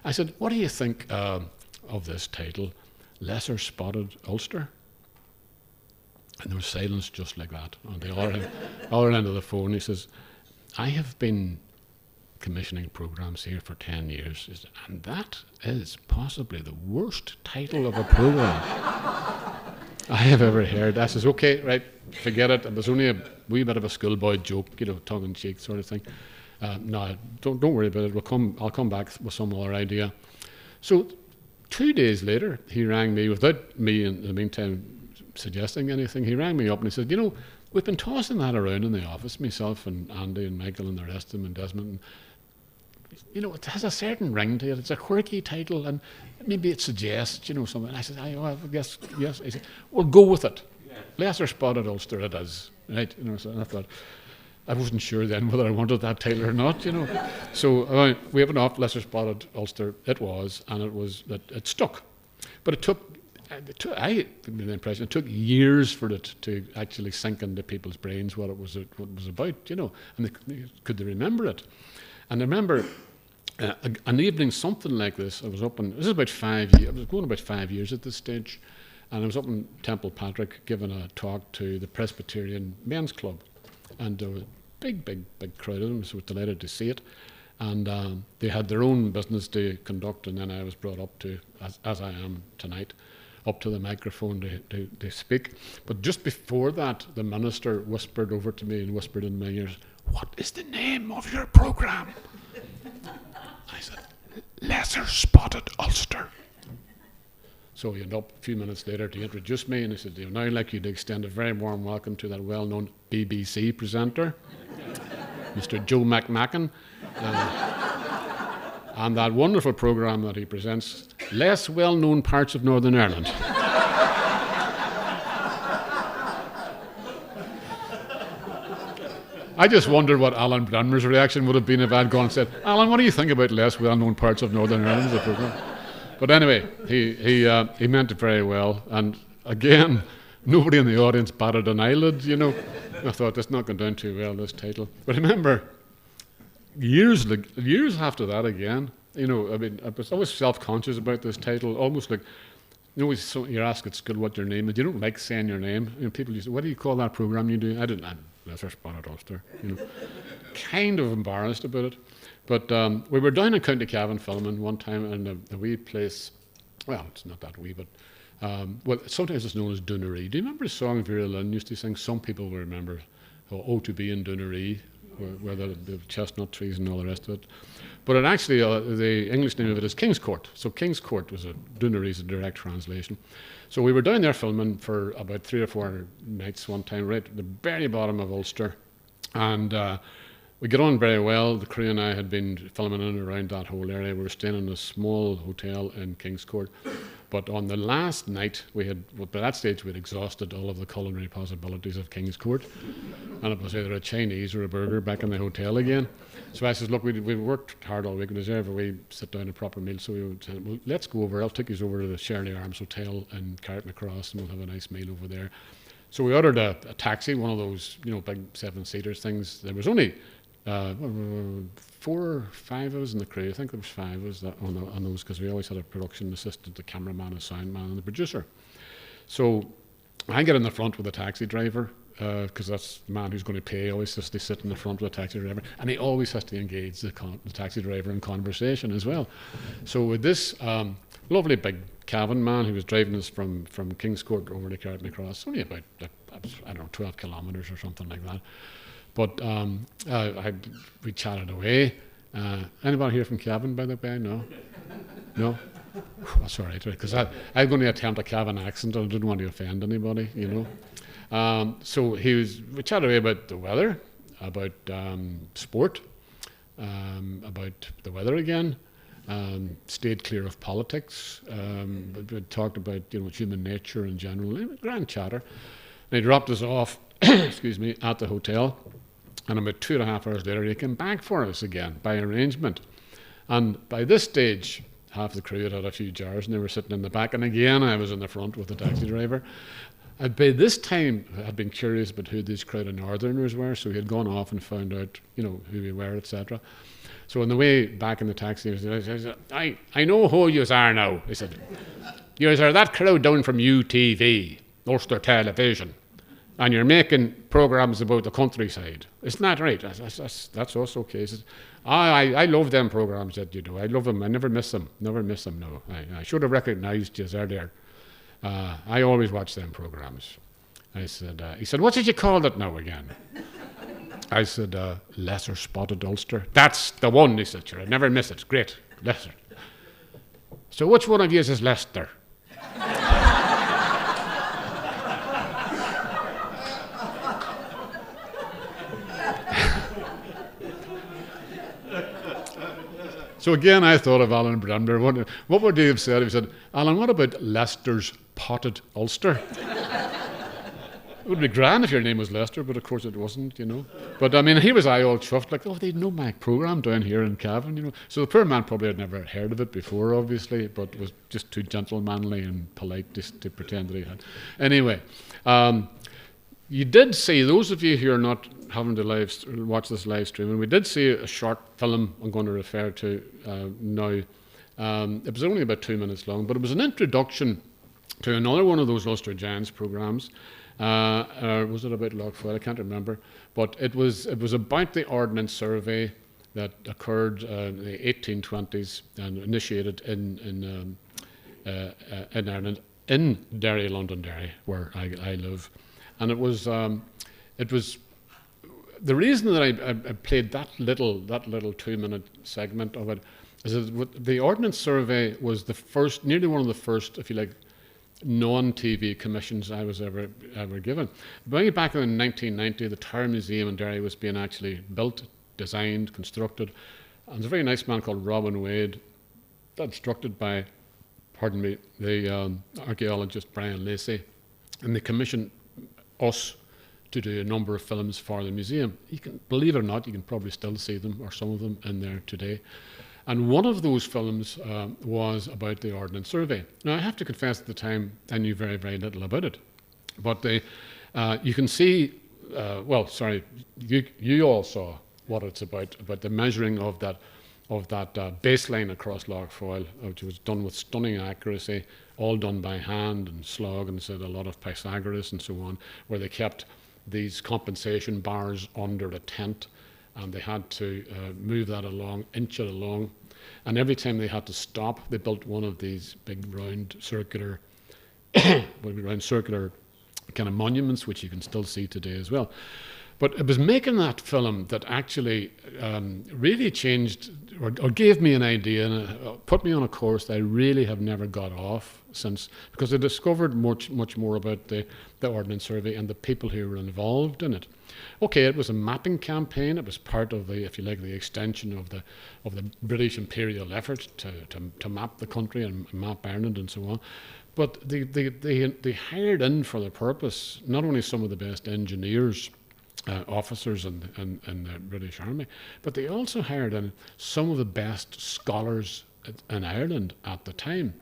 I said, "What do you think of this title, Lesser Spotted Ulster?" And there was silence just like that. On the other end of the phone, he says, "I have been commissioning programs here for 10 years, and that is possibly the worst title of a program I have ever heard." I says, "Okay, right, forget it." And there's only a wee bit of a schoolboy joke, tongue-in-cheek sort of thing. No, don't worry about it. I'll come back with some other idea. So 2 days later, he rang me, without me in the meantime suggesting anything. He rang me up and he said, "We've been tossing that around in the office, myself and Andy and Michael and the rest of them and Desmond. And, it has a certain ring to it. It's a quirky title, and maybe it suggests, something." I said, "I guess, yes." He said, "Well, go with it. Lesser Spotted Ulster it is." Right? So I thought, I wasn't sure then whether I wanted that title or not, So we have enough. Lesser Spotted Ulster it was, and it stuck. But it took years for it to actually sink into people's brains what it was about, and could they remember it? And I remember an evening, something like this. I was up in, this is about 5 years. I was going about 5 years at this stage, and I was up in Temple Patrick giving a talk to the Presbyterian Men's Club, and there was a big crowd of them. So I was delighted to see it, and they had their own business to conduct, and then I was brought up to, as I am tonight, up to the microphone to speak. But just before that, the minister whispered over to me and whispered in my ears, "What is the name of your programme?" I said, "Lesser Spotted Ulster." So he went up a few minutes later to introduce me, and he said, "I'd now like you to extend a very warm welcome to that well-known BBC presenter, Mr. Joe Mahon, and that wonderful programme that he presents, Less Well-Known Parts of Northern Ireland." I just wondered what Alan Bremner's reaction would have been if I'd gone and said, "Alan, what do you think about Less Well-Known Parts of Northern Ireland, the programme?" But anyway, he meant it very well, and again, nobody in the audience batted an eyelid, I thought, that's not going down too well, this title. But remember, years after that again, I was always self-conscious about this title, almost like, you're asked at school what your name is. You don't like saying your name. People used to, "What do you call that programme you do?" I didn't. Lesser Spotted Ulster. Kind of embarrassed about it. But we were down in County Cavan filming one time in a wee place. Well, it's not that wee, but sometimes it's known as Dunaree. Do you remember the song Vera Lynn used to sing? Some people will remember, "Oh, to be in Dunaree," where the chestnut trees and all the rest of it. But it actually, the English name of it is King's Court. So King's Court Dunaree is a direct translation. So we were down there filming for about 3 or 4 nights one time, right at the very bottom of Ulster. And we got on very well. The crew and I had been filming in and around that whole area. We were staying in a small hotel in King's Court. But on the last night, by that stage, we had exhausted all of the culinary possibilities of King's Court. And it was either a Chinese or a burger back in the hotel again. So I said, "Look, we worked hard all week. We deserve a wee sit down, a proper meal." So we said, "Well, let's go over. I'll take you over to the Shirley Arms Hotel in Carricknacross, and we'll have a nice meal over there." So we ordered a taxi, one of those, big 7-seaters things. There was only 4 or 5 of us in the crew. I think there was 5 of us on those, because we always had a production assistant, a cameraman, a sound man, and the producer. So I get in the front with the taxi driver, because that's the man who's going to pay. Always has to sit in the front with the taxi driver, and he always has to engage the taxi driver in conversation as well. So with this lovely big cabin man who was driving us from King's Court over to Carrickmay Cross, only about 12 kilometres or something like that. But we chatted away. Anybody here from Cavan, by the way? No? No? That's all right, because I'm going to attempt a Cavan accent, and I didn't want to offend anybody, So we chatted away about the weather, about sport, about the weather again, stayed clear of politics, we talked about human nature in general, grand chatter. And he dropped us off, excuse me, at the hotel, and about 2.5 hours later he came back for us again by arrangement. And by this stage, half the crew had a few jars and they were sitting in the back, and again I was in the front with the taxi driver. By this time I had been curious about who these crowd of Northerners were, so he had gone off and found out who we were, etc. So on the way back in the taxi, he said, I know who yous are now. He said, yous are that crowd down from UTV, Ulster Television, and you're making programmes about the countryside. Isn't that right? That's us, okay. He said, I love them programmes that you do. I love them. I never miss them. Never miss them, no. I should have recognised yous earlier. I always watch them programmes. I said, he said, what did you call it now again? I said, Lesser Spotted Ulster. That's the one, he said, sure, I never miss it. Great, Lesser. So which one of yous is Leicester? So again, I thought of Alan Brandner. What would he have said? He said, Alan, what about Leicester's Potted Ulster? It would be grand if your name was Lester, but of course it wasn't, But I mean, he was all chuffed, like, they know my programme down here in Cavan, So the poor man probably had never heard of it before, obviously, but was just too gentlemanly and polite just to pretend that he had. Anyway, you did see, those of you who are not having to watch this live stream, and we did see a short film I'm going to refer to now. It was only about 2 minutes long, but it was an introduction to another one of those Ulster Giants programmes. Was it about Lochfoyle? I can't remember. But it was about the Ordnance Survey that occurred in the 1820s and initiated in Ireland, in Derry, Londonderry, where I live. And it was the reason that I played that little 2-minute segment of it is that the Ordnance Survey was nearly one of the first, if you like, non-TV commissions I was ever given. Way back in 1990, the Tower Museum in Derry was being actually built, designed, constructed, and there's a very nice man called Robin Wade, instructed by, the archaeologist Brian Lacey, and they commissioned us to do a number of films for the museum. You can, believe it or not, you can probably still see them, or some of them, in there today. And one of those films was about the Ordnance Survey. Now, I have to confess at the time I knew very, very little about it. But you can see, you all saw what it's about the measuring of that baseline across Lochfoyle, which was done with stunning accuracy, all done by hand and slog, and said a lot of Pythagoras and so on, where they kept these compensation bars under a tent, and they had to move that along, inch it along, and every time they had to stop, they built one of these big round circular kind of monuments, which you can still see today as well. But it was making that film that actually really changed or gave me an idea and put me on a course that I really have never got off since, because I discovered much more about the Ordnance Survey and the people who were involved in it. Okay, it was a mapping campaign. It was part of the, if you like, the extension of the British imperial effort to map the country and map Ireland and so on. But they hired in for the purpose not only some of the best engineers, officers in the British Army, but they also hired in some of the best scholars in Ireland at the time.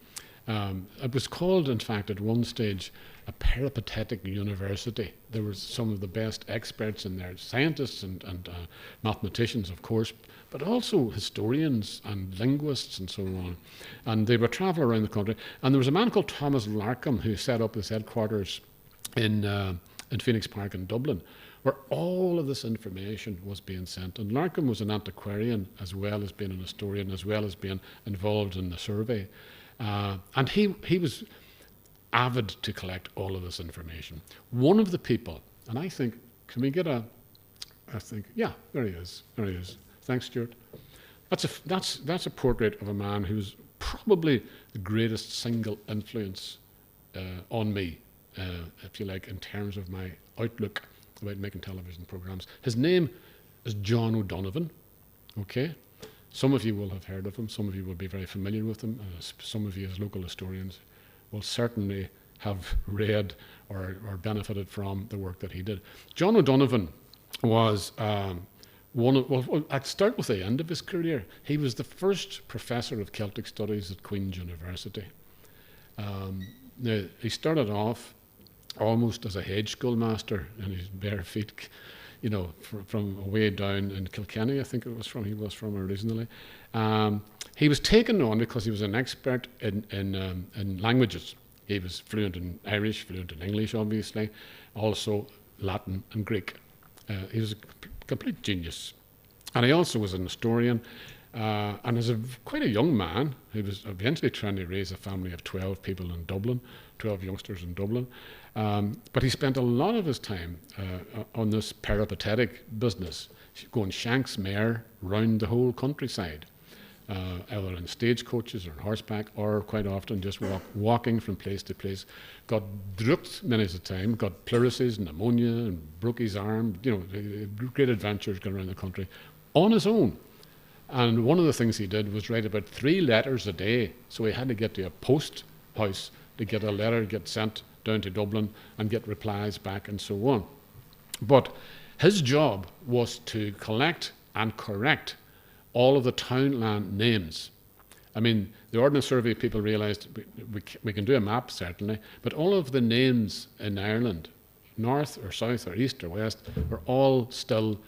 It was called, in fact, at one stage, a peripatetic university. There were some of the best experts in there, scientists and mathematicians, of course, but also historians and linguists and so on. And they would travel around the country. And there was a man called Thomas Larkham who set up his headquarters in Phoenix Park in Dublin, where all of this information was being sent. And Larkham was an antiquarian as well as being an historian, as well as being involved in the survey. And he was avid to collect all of this information. One of the people, and I think, can we get yeah, there he is. Thanks, Stuart. That's a portrait of a man who's probably the greatest single influence on me, if you like, in terms of my outlook about making television programs. His name is John O'Donovan, okay? Some of you will have heard of him, some of you will be very familiar with him, some of you as local historians will certainly have read or benefited from the work that he did. John O'Donovan was I'd start with the end of his career. He was the first professor of Celtic Studies at Queen's University. Now, he started off almost as a hedge schoolmaster in his bare feet, you know, from way down in Kilkenny, I think he was from originally. He was taken on because he was an expert in languages. He was fluent in Irish, fluent in English, obviously, also Latin and Greek. He was a complete genius. And he also was an historian, and as quite a young man, he was eventually trying to raise a family of 12 people in Dublin, 12 youngsters in Dublin. But he spent a lot of his time on this peripatetic business, going Shanks mare round the whole countryside, either in stagecoaches or on horseback, or quite often just walking from place to place. Got drugged many a time, got pleurisy and pneumonia, and broke his arm. You know, great adventures going around the country on his own. And one of the things he did was write about 3 letters a day. So he had to get to a post house to get a letter get sent down to Dublin and get replies back and so on. But his job was to collect and correct all of the townland names. I mean, the Ordnance Survey people realised we can do a map, certainly, but all of the names in Ireland, north or south or east or west, are all still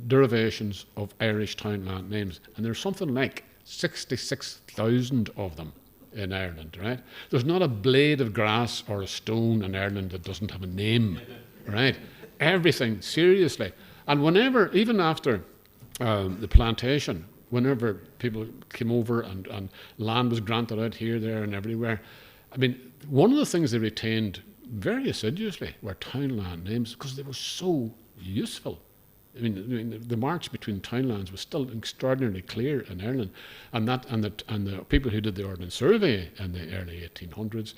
derivations of Irish townland names. And there's something like 66,000 of them in Ireland, right? There's not a blade of grass or a stone in Ireland that doesn't have a name, right? Everything, seriously. And whenever, even after the plantation, whenever people came over and land was granted out here, there and everywhere, I mean, one of the things they retained very assiduously were townland names because they were so useful. I mean, the march between townlands was still extraordinarily clear in Ireland, and the people who did the Ordnance Survey in the early 1800s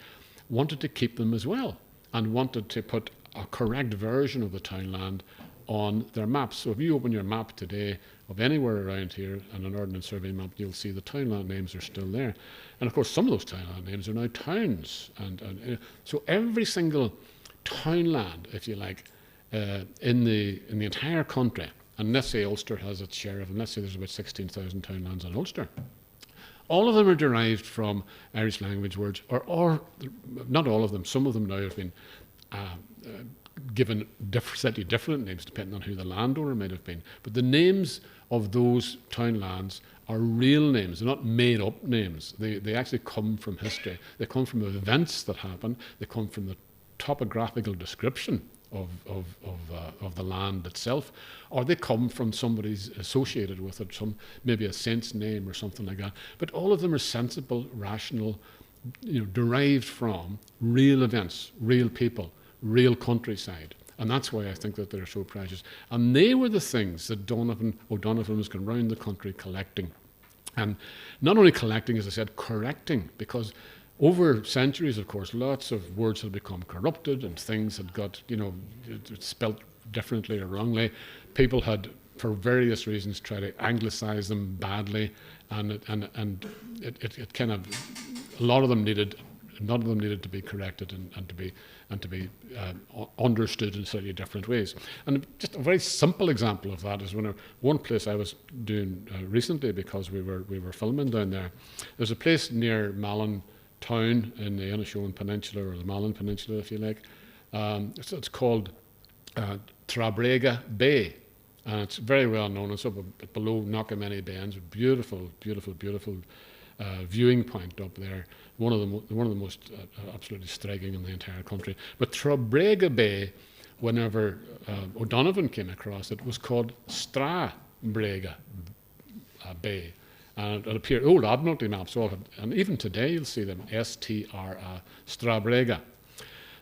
wanted to keep them as well, and wanted to put a correct version of the townland on their maps. So if you open your map today of anywhere around here, and an Ordnance Survey map, you'll see the townland names are still there. And of course, some of those townland names are now towns, and so every single townland, if you like, in the entire country, and let's say Ulster has its share of them, let's say there's about 16,000 townlands in Ulster. All of them are derived from Irish language words, or not all of them, some of them now have been given slightly different names depending on who the landowner might have been. But the names of those townlands are real names, they're not made up names. They actually come from history. They come from events that happen, they come from the topographical description of the land itself, or they come from somebody's associated with it, maybe a saint's name or something like that. But all of them are sensible, rational, derived from real events, real people, real countryside. And that's why I think that they're so precious. And they were the things that O'Donovan was going around the country collecting. And not only collecting, as I said, correcting, because over centuries, of course, lots of words had become corrupted and things had got, spelt differently or wrongly. People had, for various reasons, tried to anglicize them badly, and it kind of, a lot of them needed to be corrected and to be understood in slightly different ways. And just a very simple example of that is one place I was doing recently, because we were filming down there. There's a place near Malin, town in the Inishowen Peninsula, or the Malin Peninsula, if you like. It's called Trabrega Bay, and it's very well known. It's up below Knockamany Bends, a beautiful, beautiful, beautiful viewing point up there. One of the most absolutely striking in the entire country. But Trabrega Bay, whenever O'Donovan came across it, was called Strabrega Bay. And it appeared, old Admiralty maps, and even today you'll see them, S-T-R-A, Strabrega.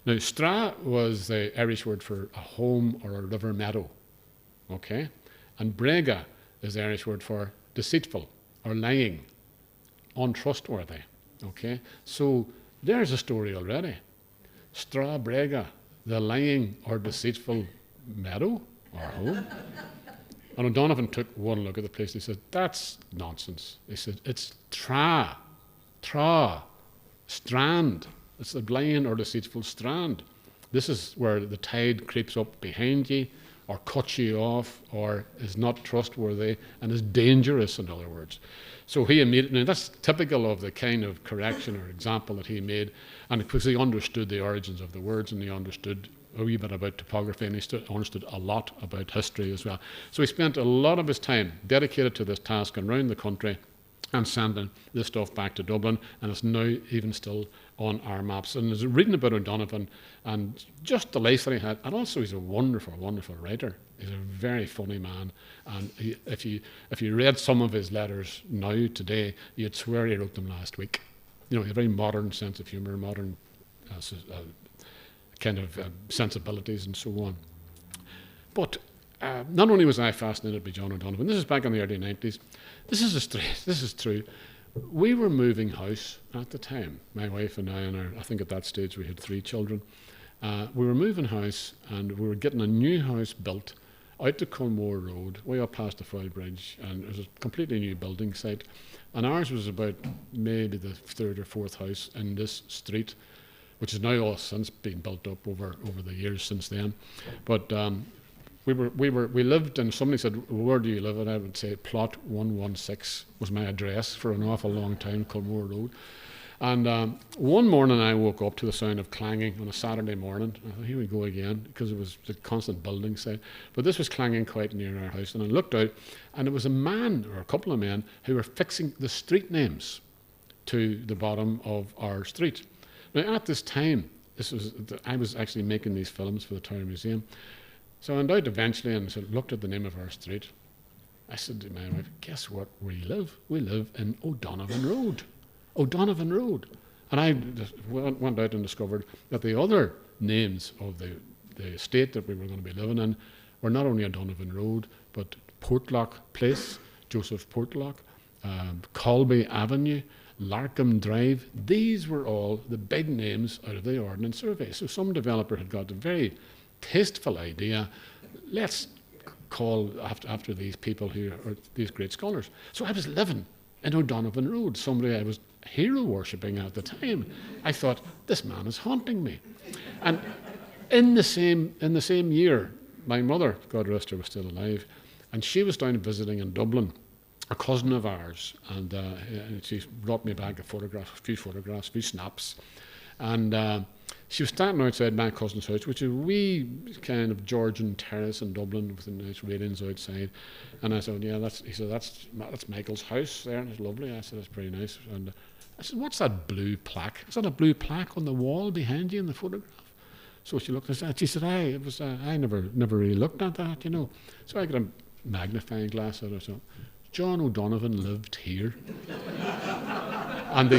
Now, Stra was the Irish word for a home or a river meadow, okay? And Brega is the Irish word for deceitful or lying, untrustworthy, okay? So there's a story already. Strabrega, the lying or deceitful meadow or home. And O'Donovan took one look at the place and he said, that's nonsense. He said, it's tra, strand. It's the lying or deceitful strand. This is where the tide creeps up behind you or cuts you off or is not trustworthy and is dangerous, in other words. So he immediately, that's typical of the kind of correction or example that he made, and because he understood the origins of the words and he understood a wee bit about topography, and he understood a lot about history as well. So he spent a lot of his time dedicated to this task and around the country and sending this stuff back to Dublin, and it's now even still on our maps. And there's reading about O'Donovan and just the life that he had, and also he's a wonderful, wonderful writer. He's a very funny man, and if you read some of his letters now today, you'd swear he wrote them last week. You know, he had a very modern sense of humour, modern kind of sensibilities and so on. But not only was I fascinated by John O'Donovan, this is back in the early 90s, this is true. We were moving house at the time, my wife and I think at that stage we had 3 children. We were moving house and we were getting a new house built out to Culmore Road, way up past the Foyle Bridge, and it was a completely new building site. And ours was about maybe the 3rd or 4th house in this street, which is now all since been built up over the years since then. But we lived, and somebody said, where do you live? And I would say plot 116 was my address for an awful long time, Culmore Road. And one morning I woke up to the sound of clanging on a Saturday morning. I thought, here we go again, because it was a constant building site. But this was clanging quite near our house, and I looked out, and it was a man, or a couple of men, who were fixing the street names to the bottom of our street. Now, at this time, I was actually making these films for the Town Museum. So I went out eventually and looked at the name of our street. I said to my wife, guess what, where we live? We live in O'Donovan Road. O'Donovan Road. And I just went out and discovered that the other names of the estate that we were going to be living in were not only O'Donovan Road, but Portlock Place, Joseph Portlock, Colby Avenue, Larkham Drive. These were all the big names out of the Ordnance Survey. So some developer had got a very tasteful idea. Let's call after these people who are these great scholars. So I was living in O'Donovan Road, somebody I was hero worshipping at the time. I thought, this man is haunting me. And in the same year, my mother, God rest her, was still alive, and she was down visiting in Dublin, a cousin of ours, and she brought me back a few photographs, a few snaps, and she was standing outside my cousin's house, which is a wee kind of Georgian terrace in Dublin with the nice railings outside. And I said, yeah, that's Michael's house there, and it's lovely. I said, that's pretty nice. And I said, what's that blue plaque? Is that a blue plaque on the wall behind you in the photograph? So she looked at that. She said, I never really looked at that, you know. So I got a magnifying glass out of it. John O'Donovan lived here. and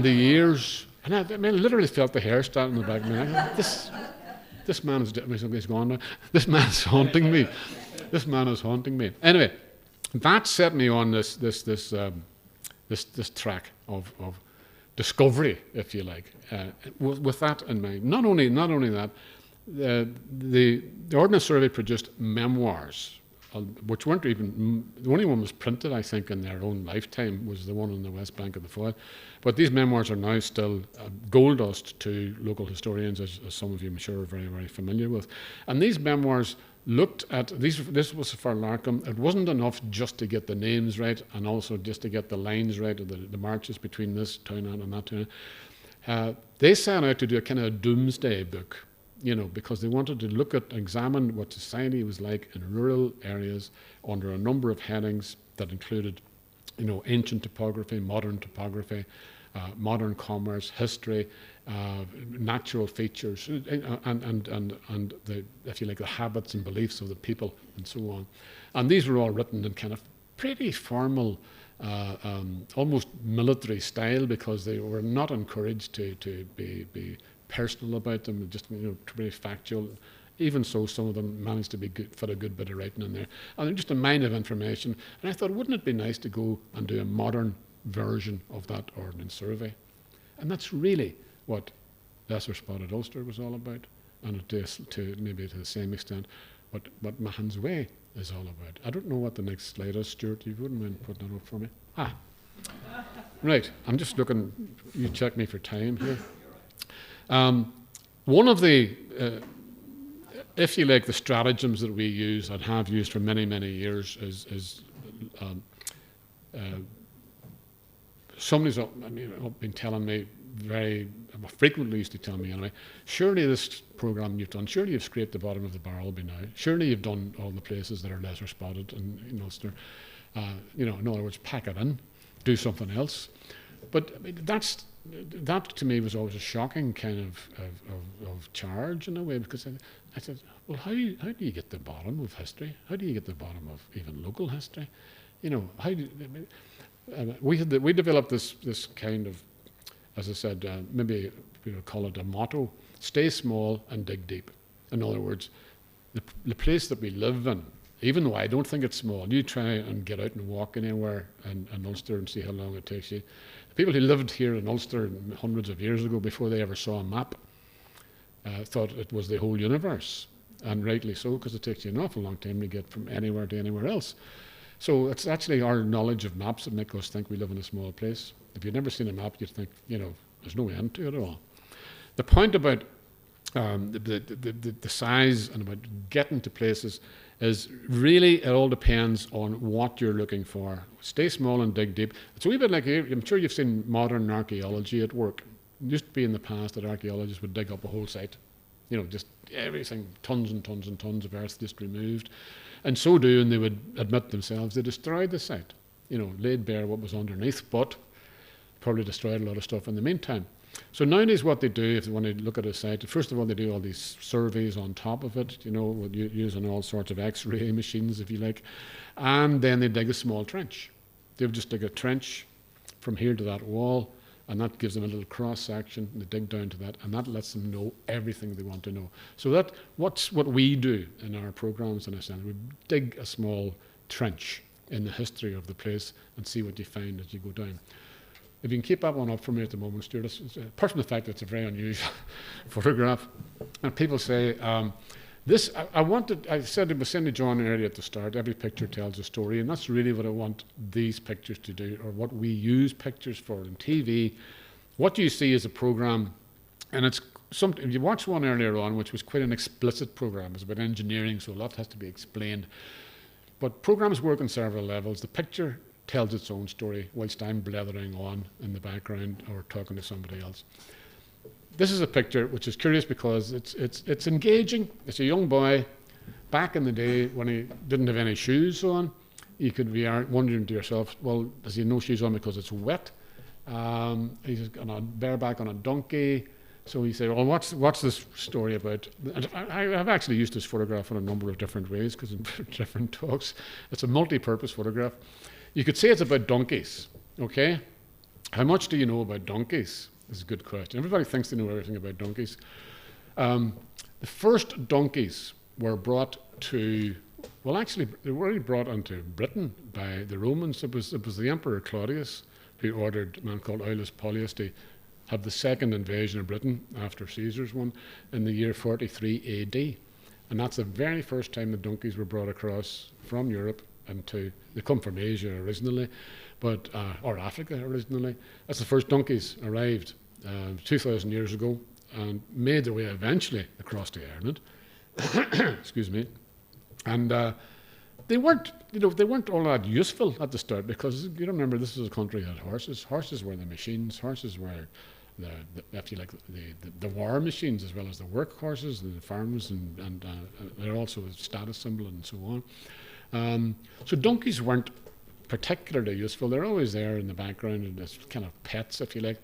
the years, and I literally felt the hair stand on the back of my neck. This man is, he's gone now. This man's haunting me. This man is haunting me. Anyway, that set me on this track of discovery, if you like, with that in mind. Not only that, the Ordnance Survey produced memoirs, which weren't even, the only one was printed, I think, in their own lifetime, was the one on the west bank of the Foyle. But these memoirs are now still gold dust to local historians, as some of you I'm sure are very, very familiar with. And these memoirs looked at these. This was for Larkham. It wasn't enough just to get the names right and also just to get the lines right, or the marches between this town and that town. They set out to do a kind of doomsday book, because they wanted to examine what society was like in rural areas under a number of headings that included, ancient topography, modern commerce, history, natural features, and the, if you like, the habits and beliefs of the people, and so on. And these were all written in kind of pretty formal, almost military style, because they were not encouraged to be personal about them, just to be factual. Even so, some of them managed to be fit a good bit of writing in there, and they're just a mine of information. And I thought, wouldn't it be nice to go and do a modern version of that ordnance survey? And that's really what Lesser Spotted Ulster was all about, and to maybe to the same extent what Mahon's Way is all about. I don't know what the next slide is, Stuart. You wouldn't mind putting that up for me? Right. I'm just looking. You check me for time here. One of the, if you like, the stratagems that we use and have used for many, many years is somebody's been telling me frequently used to tell me anyway, surely this programme you've done, surely you've scraped the bottom of the barrel by now. Surely you've done all the places that are lesser spotted in Ulster. In other words, pack it in, do something else. But that to me was always a shocking kind of charge in a way, because I said, well, how do you get the bottom of history? How do you get the bottom of even local history? We developed this kind of, as I said, maybe call it a motto: stay small and dig deep. In other words, the place that we live in, even though I don't think it's small, you try and get out and walk anywhere in Ulster and see how long it takes you. The people who lived here in Ulster hundreds of years ago, before they ever saw a map, thought it was the whole universe, and rightly so, because it takes you an awful long time to get from anywhere to anywhere else. So it's actually our knowledge of maps that make us think we live in a small place. If you've never seen a map, you'd think, there's no end to it at all. The point about the size and about getting to places is really, it all depends on what you're looking for. Stay small and dig deep. It's a wee bit like, I'm sure you've seen modern archaeology at work. It used to be in the past that archaeologists would dig up a whole site, just everything, tons and tons and tons of earth just removed. And so doing, they would admit themselves they destroyed the site, laid bare what was underneath, but probably destroyed a lot of stuff in the meantime. So nowadays what they do, if they want to look at a site, first of all they do all these surveys on top of it, using all sorts of X-ray machines, if you like, and then they dig a small trench. They would just dig a trench from here to that wall, and that gives them a little cross section. They dig down to that, and that lets them know everything they want to know. So what's what we do in our programs, in a sense. We dig a small trench in the history of the place and see what you find as you go down. If you can keep that one up for me at the moment, Stuart, apart from the fact that it's a very unusual photograph, and people say, I said it was saying to John earlier at the start, every picture tells a story, and that's really what I want these pictures to do, or what we use pictures for in TV. What you see is a program, and it's something. You watched one earlier on, which was quite an explicit program. It was about engineering, so a lot has to be explained. But programs work on several levels. The picture tells its own story, whilst I'm blethering on in the background or talking to somebody else. This is a picture which is curious because it's engaging. It's a young boy back in the day when he didn't have any shoes on. You could be wondering to yourself, well, does he have no shoes on because it's wet? He's on a bareback on a donkey. So you say, well, what's this story about? I've actually used this photograph in a number of different ways because in different talks. It's a multi-purpose photograph. You could say it's about donkeys, okay? How much do you know about donkeys? This is a good question. Everybody thinks they know everything about donkeys. The first donkeys were brought to, well, actually, they were already brought into Britain by the Romans. It was the Emperor Claudius who ordered a man called Aulus Paulius to have the second invasion of Britain after Caesar's one in the year 43 AD. And that's the very first time the donkeys were brought across from Europe they come from Asia originally, or Africa originally. That's the first donkeys arrived 2,000 years ago and made their way eventually across to Ireland. Excuse me. And they weren't, they weren't all that useful at the start, because you remember this was a country that had horses. Horses were the machines. Horses were if you like, the war machines, as well as the work horses and the farms, and they're also a status symbol and so on. So donkeys weren't particularly useful. They're always there in the background as kind of pets, if you like.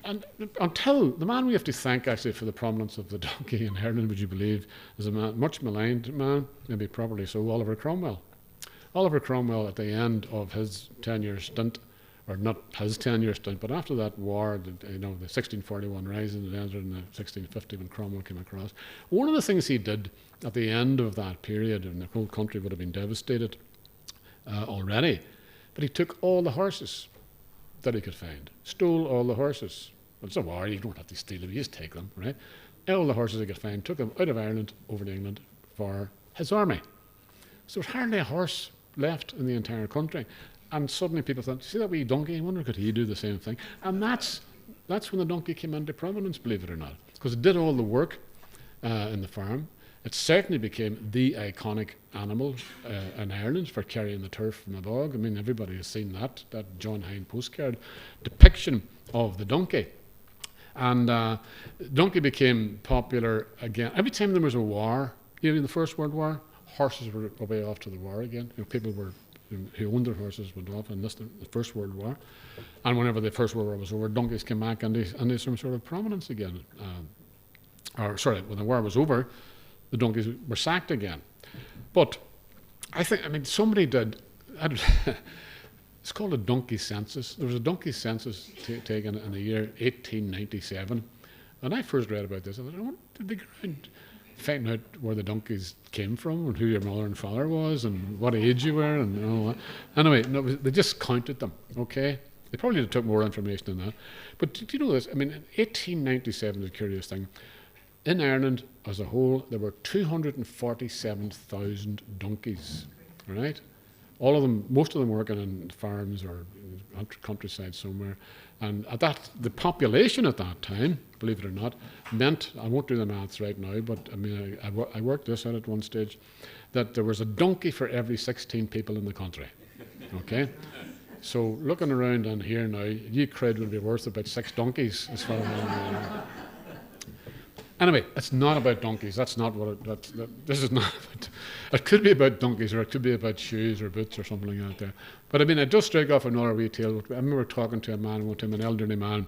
And until the man we have to thank actually for the prominence of the donkey in Ireland, would you believe, is a man, much maligned man, maybe properly so, Oliver Cromwell. Oliver Cromwell, at the end of his 10-year stint, or not his 10-year stint, but after that war, the 1641 rising that ended in the 1650 when Cromwell came across, one of the things he did at the end of that period, and the whole country would have been devastated already, but he took all the horses that he could find, stole all the horses. Well, it's a war, you don't have to steal them, you just take them, right? All the horses he could find, took them out of Ireland over to England for his army. So there's hardly a horse left in the entire country. And suddenly people thought, see that wee donkey, I wonder could he do the same thing? And that's when the donkey came into prominence, believe it or not, because it did all the work in the farm. It certainly became the iconic animal in Ireland for carrying the turf from the bog. I mean, everybody has seen that John Hine postcard depiction of the donkey. And donkey became popular again. Every time there was a war, in the First World War, horses were away off to the war again. People who owned their horses went off and enlisted in the First World War. And whenever the First World War was over, donkeys came back and they some sort of prominence again. When the war was over, the donkeys were sacked again. But somebody did, it's called a donkey census. There was a donkey census taken in the year 1897. And I first read about this. I thought, did they go around finding out where the donkeys came from and who your mother and father was and what age you were and all that? Anyway, no, they just counted them, okay? They probably took more information than that. But do you know this? I mean, in 1897 is a curious thing. In Ireland as a whole, there were 247,000 donkeys, right? All of them, most of them working on farms or countryside somewhere. And the population at that time, believe it or not, meant, I won't do the maths right now, but I mean, I worked this out at one stage, that there was a donkey for every 16 people in the country, okay? So looking around on here now, you crowd would be worth about 6 donkeys as far as I'm concerned. Anyway, it's not about donkeys. That's not what this is not about. It could be about donkeys, or it could be about shoes or boots or something like that there. But I mean, it does strike off another wee tale. I remember talking to a man one time, an elderly man,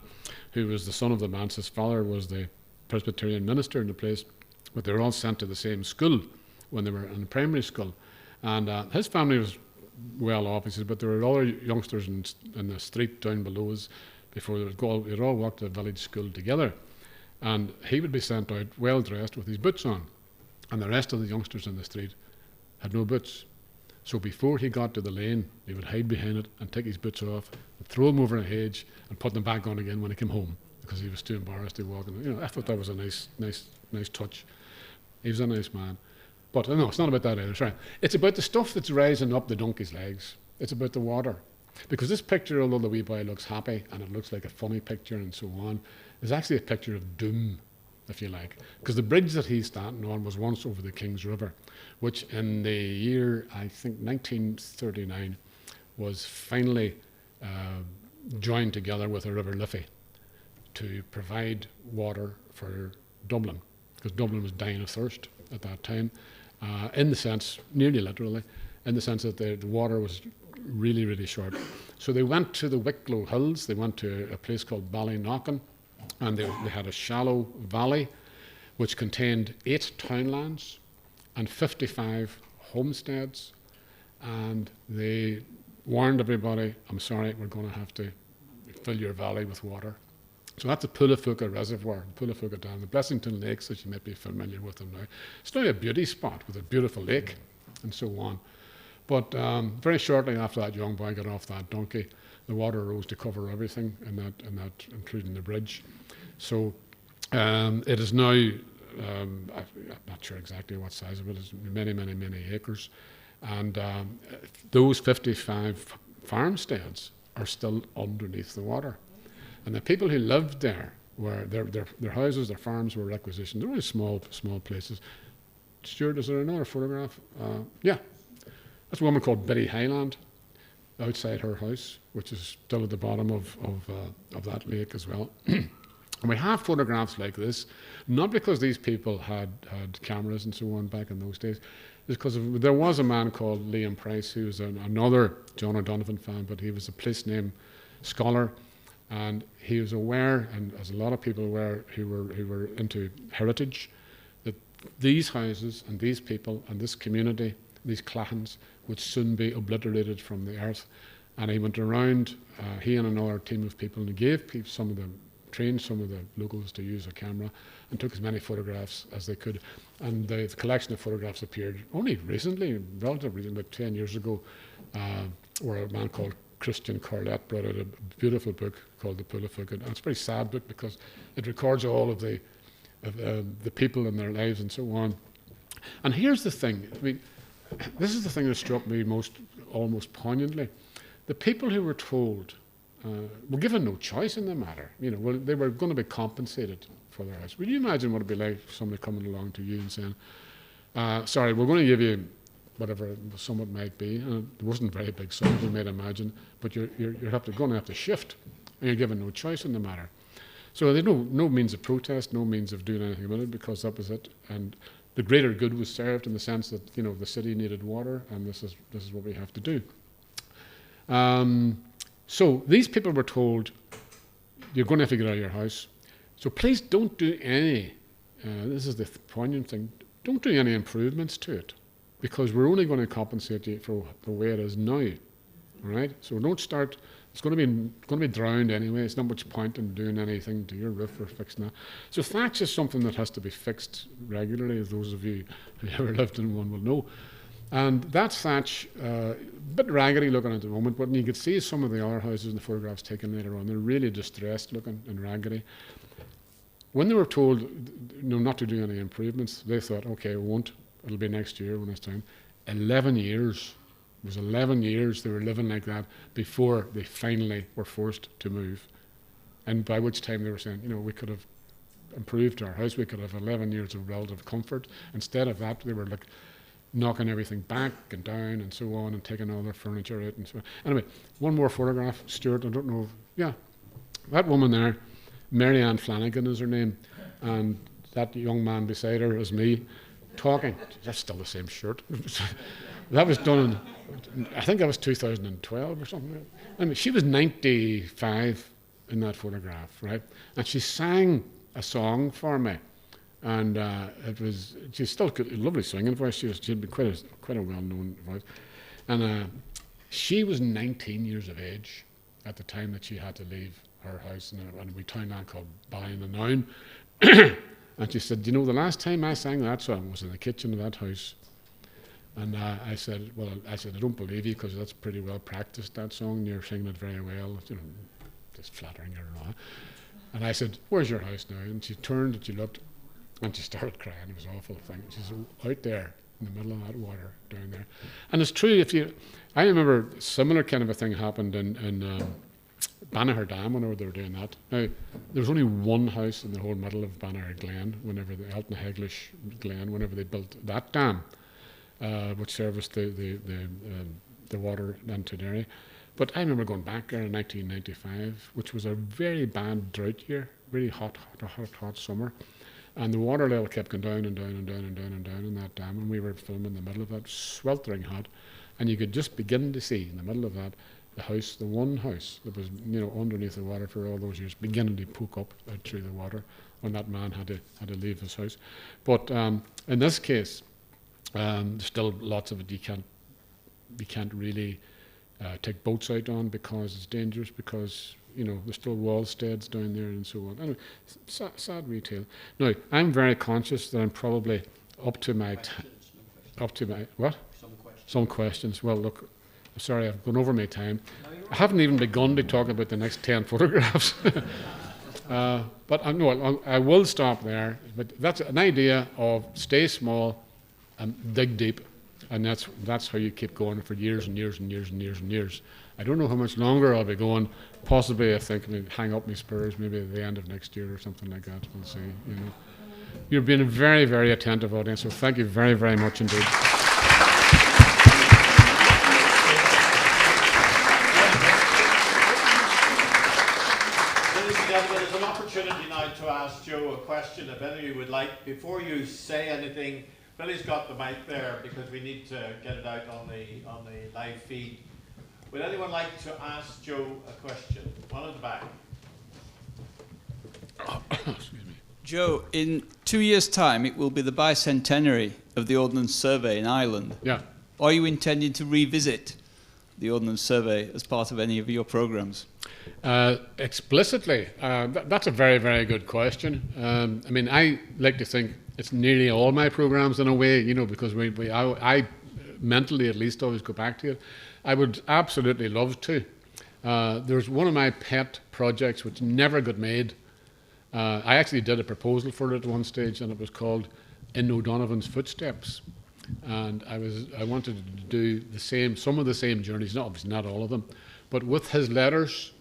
who was the son of the manse. His father was the Presbyterian minister in the place, but they were all sent to the same school when they were in primary school. And his family was well off, he said, but there were other youngsters in the street down below us before they would go. They'd all walk to the village school together. And he would be sent out well dressed with his boots on. And the rest of the youngsters in the street had no boots. So before he got to the lane, he would hide behind it and take his boots off and throw them over a hedge and put them back on again when he came home, because he was too embarrassed to walk. And, I thought that was a nice touch. He was a nice man. But no, it's not about that either. Sorry. It's about the stuff that's rising up the donkey's legs. It's about the water. Because this picture, although the wee boy looks happy and it looks like a funny picture and so on, is actually a picture of doom, if you like. Because the bridge that he's standing on was once over the King's River, which in the year, I think, 1939, was finally joined together with the River Liffey to provide water for Dublin, because Dublin was dying of thirst at that time, in the sense, nearly literally, in the sense that the water was really, really short. So they went to the Wicklow Hills, they went to a place called Ballyknocken, and they had a shallow valley which contained 8 townlands and 55 homesteads, and they warned everybody, I'm sorry, we're going to have to fill your valley with water. So that's the Poulaphouca Reservoir, the Poulaphouca Dam, the Blessington Lakes, as you might be familiar with them now. It's now a beauty spot with a beautiful lake and so on. But very shortly after that young boy got off that donkey, the water rose to cover everything, and that including the bridge. So it is now, I'm not sure exactly what size of it is, many, many, many acres. And those 55 farmsteads are still underneath the water. And the people who lived there, were their houses, their farms were requisitioned. They were really small places. Stuart, is there another photograph? Yeah. That's a woman called Betty Highland outside her house, which is still at the bottom of that lake as well. And we have photographs like this, not because these people had cameras and so on back in those days. It's because there was a man called Liam Price who was another John O'Donovan fan, but he was a place name scholar, and he was aware, and as a lot of people were who were into heritage, that these houses and these people and this community, these clans, would soon be obliterated from the earth. And he went around, he and another team of people, and he gave trained some of the locals to use a camera and took as many photographs as they could. And the collection of photographs appeared only recently, relatively recently, about 10 years ago, where a man called Christian Corlett brought out a beautiful book called The Pool of Foot. And it's a very sad book because it records all of the people and their lives and so on. And here's the thing, I mean, this is the thing that struck me almost poignantly. The people who were told were given no choice in the matter. Well, they were going to be compensated for their house. Would you imagine what it'd be like for somebody coming along to you and saying, sorry, we're going to give you whatever the sum it might be. And it wasn't a very big sum, you might imagine, but you're going to have to shift, and you're given no choice in the matter. So there's no means of protest, no means of doing anything about it, because that was it. And the greater good was served in the sense that the city needed water, and this is what we have to do. So these people were told, you're going to have to get out of your house. So please don't do any, this is the poignant thing, don't do any improvements to it, because we're only going to compensate you for the way it is now. All right? So don't start, it's going to be drowned anyway. It's not much point in doing anything to your roof or fixing that. So thatch is something that has to be fixed regularly, as those of you who ever lived in one will know. And that thatch, a bit raggedy looking at the moment, but you could see some of the other houses in the photographs taken later on. They're really distressed looking and raggedy. When they were told not to do any improvements, they thought, okay, we won't. It'll be next year when it's time. 11 years. It was 11 years they were living like that before they finally were forced to move. And by which time they were saying, we could have improved our house. We could have 11 years of relative comfort. Instead of that, they were like knocking everything back and down and so on, and taking all their furniture out and so on. Anyway, one more photograph, Stuart, I don't know. Yeah, that woman there, Mary Ann Flanagan is her name, and that young man beside her is me, talking. That's still the same shirt. That was done I think that was 2012 or something. I mean, she was 95 in that photograph, right? And she sang a song for me. And she's still got a lovely singing voice. She'd be quite a well-known voice. And she was 19 years of age at the time that she had to leave her house in a wee town called Ballynadown. And she said, the last time I sang that song was in the kitchen of that house. And I said, I don't believe you, because that's pretty well practiced, that song, and you're singing it very well, just flattering her and all. And I said, where's your house now? And she turned and she looked, and she started crying. It was an awful thing. She's out there in the middle of that water down there. And it's true, I remember a similar kind of a thing happened in Banagher Dam whenever they were doing that. Now, there was only one house in the whole middle of Banagher Glen, whenever the Elton Heglish Glen, whenever they built that dam, which serviced the water into Derry. But I remember going back there in 1995, which was a very bad drought year, really hot summer. And the water level kept going down and down and down and down and down in that dam, and we were filming in the middle of that, sweltering hot. And you could just begin to see in the middle of that, the one house that was underneath the water for all those years, beginning to poke up out through the water when that man had to leave his house. But in this case, there's still lots of it you can't really take boats out on, because it's dangerous, because there's still wallsteads down there and so on. Anyway, sad retail. Now, I'm very conscious that I'm probably up to my what? Some questions. Well, look, I'm sorry, I've gone over my time. I haven't even begun to talk about the next 10 photographs. But I will stop there. But that's an idea of stay small and dig deep. And that's how you keep going for years and years and years and years and years. I don't know how much longer I'll be going. Possibly, I think, I'll hang up my spurs maybe at the end of next year or something like that. We'll see. You've been a very, very attentive audience, so thank you very, very much indeed. There's an opportunity now to ask Joe a question, if any of you would like. Before you say anything, Billy's got the mic there because we need to get it out on the live feed. Would anyone like to ask Joe a question? One at the back. Excuse me. Joe, in 2 years' time, it will be the bicentenary of the Ordnance Survey in Ireland. Yeah. Are you intending to revisit the Ordnance Survey as part of any of your programs? Explicitly, that's a very, very good question. I mean, I like to think it's nearly all my programs in a way, you know, because I mentally at least always go back to it. I would absolutely love to. There's one of my pet projects which never got made. I actually did a proposal for it at one stage, and it was called In O'Donovan's Footsteps. And I wanted to do some of the same journeys, obviously not all of them, but with his letters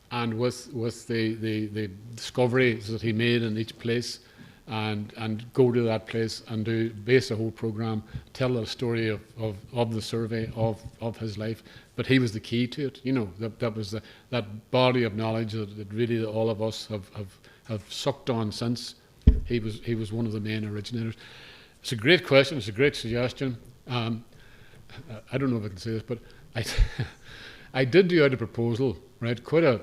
and with the discoveries that he made in each place, and go to that place and base a whole program, tell the story of the survey of his life. But he was the key to it, you know. That was that body of knowledge that really all of us have sucked on since. He was one of the main originators. It's a great question. It's a great suggestion. I don't know if I can say this, but I did do out a proposal, right? Quite a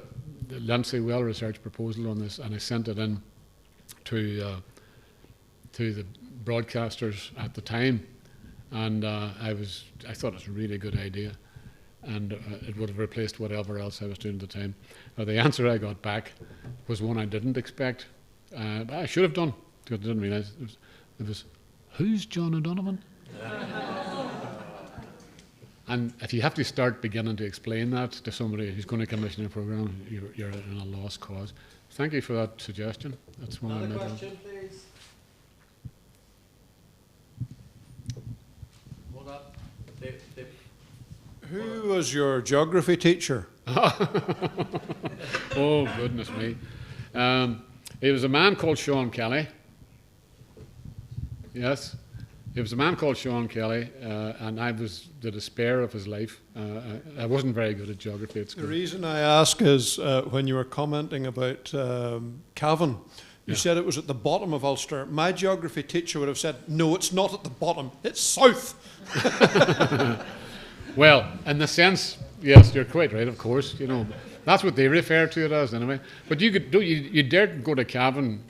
lengthy, well-researched proposal on this, and I sent it in to the broadcasters at the time, and I thought it was a really good idea, and it would have replaced whatever else I was doing at the time. The answer I got back was one I didn't expect. But I should have done, because I didn't realise it was who's John O'Donovan? And if you have to start beginning to explain that to somebody who's going to commission a program, you're in a lost cause. Thank you for that suggestion. That's one. Another question, please. Hold on. Who was your geography teacher? Oh, goodness me. It was a man called Sean Kelly. Yes. It was a man called Sean Kelly, and I was the despair of his life. I wasn't very good at geography at school. The reason I ask is when you were commenting about Cavan, you said it was at the bottom of Ulster. My geography teacher would have said, no, it's not at the bottom, it's south. Well, in the sense, yes, you're quite right, of course, you know. That's what they refer to it as, anyway. But you dared go to Cavan,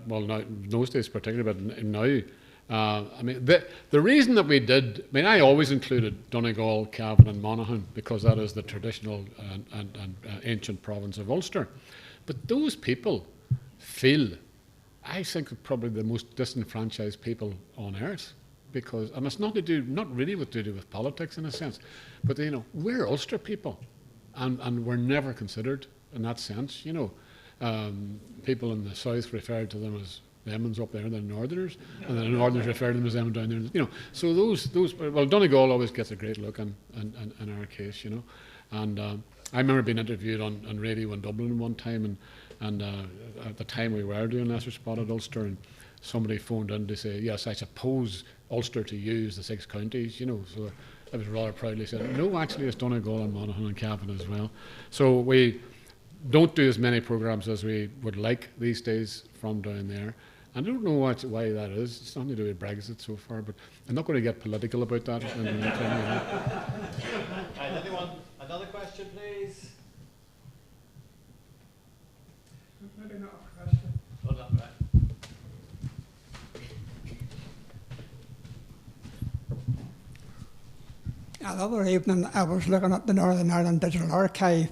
well, now, in those days particularly, but now. I mean, the reason that we did, I mean, I always included Donegal, Cavan and Monaghan because that is the traditional and ancient province of Ulster. But those people feel, I think, probably the most disenfranchised people on earth. Because, and it's not really to do with politics in a sense, but you know, we're Ulster people, and we're never considered in that sense. You know, people in the south referred to them as the Emmons up there, the Northerners, and then the Northerners refer to them as them down there. You know, so those well, Donegal always gets a great look in our case, you know, and I remember being interviewed on radio in Dublin one time, and at the time we were doing Lesser Spotted Ulster, and somebody phoned in to say, yes, I suppose Ulster to use the 6 counties, you know. So I was rather proudly said, no, actually it's Donegal and Monaghan and Cavan as well. So we don't do as many programs as we would like these days from down there. And I don't know why that is. It's nothing to do with Brexit so far, but I'm not going to get political about that. Anyone? Another question, please? Maybe not a question. Hold on, right. The other evening I was looking at the Northern Ireland Digital Archive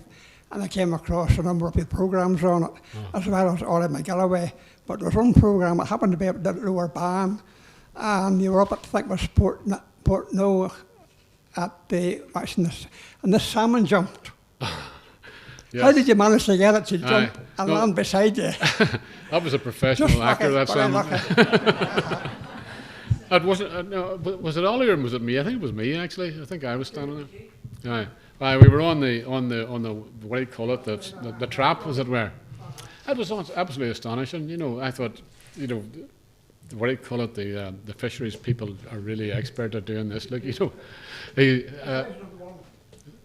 and I came across a number of your programmes on it, as well as all in McGilloway. But there was one programme that happened to be up at the Lower Ban, and you were up at, I think it was Port No at the, and this salmon jumped. Yes. How did you manage to get it to jump and land beside you? That was a professional actor, that salmon. It wasn't. No, was it Ollie or was it me? I think it was me actually. I think I was standing there. Aye. We were on the what do you call it? The trap, as it were. It was absolutely astonishing. You know, I thought, you know, what do you call it? The fisheries people are really expert at doing this. Look, you know,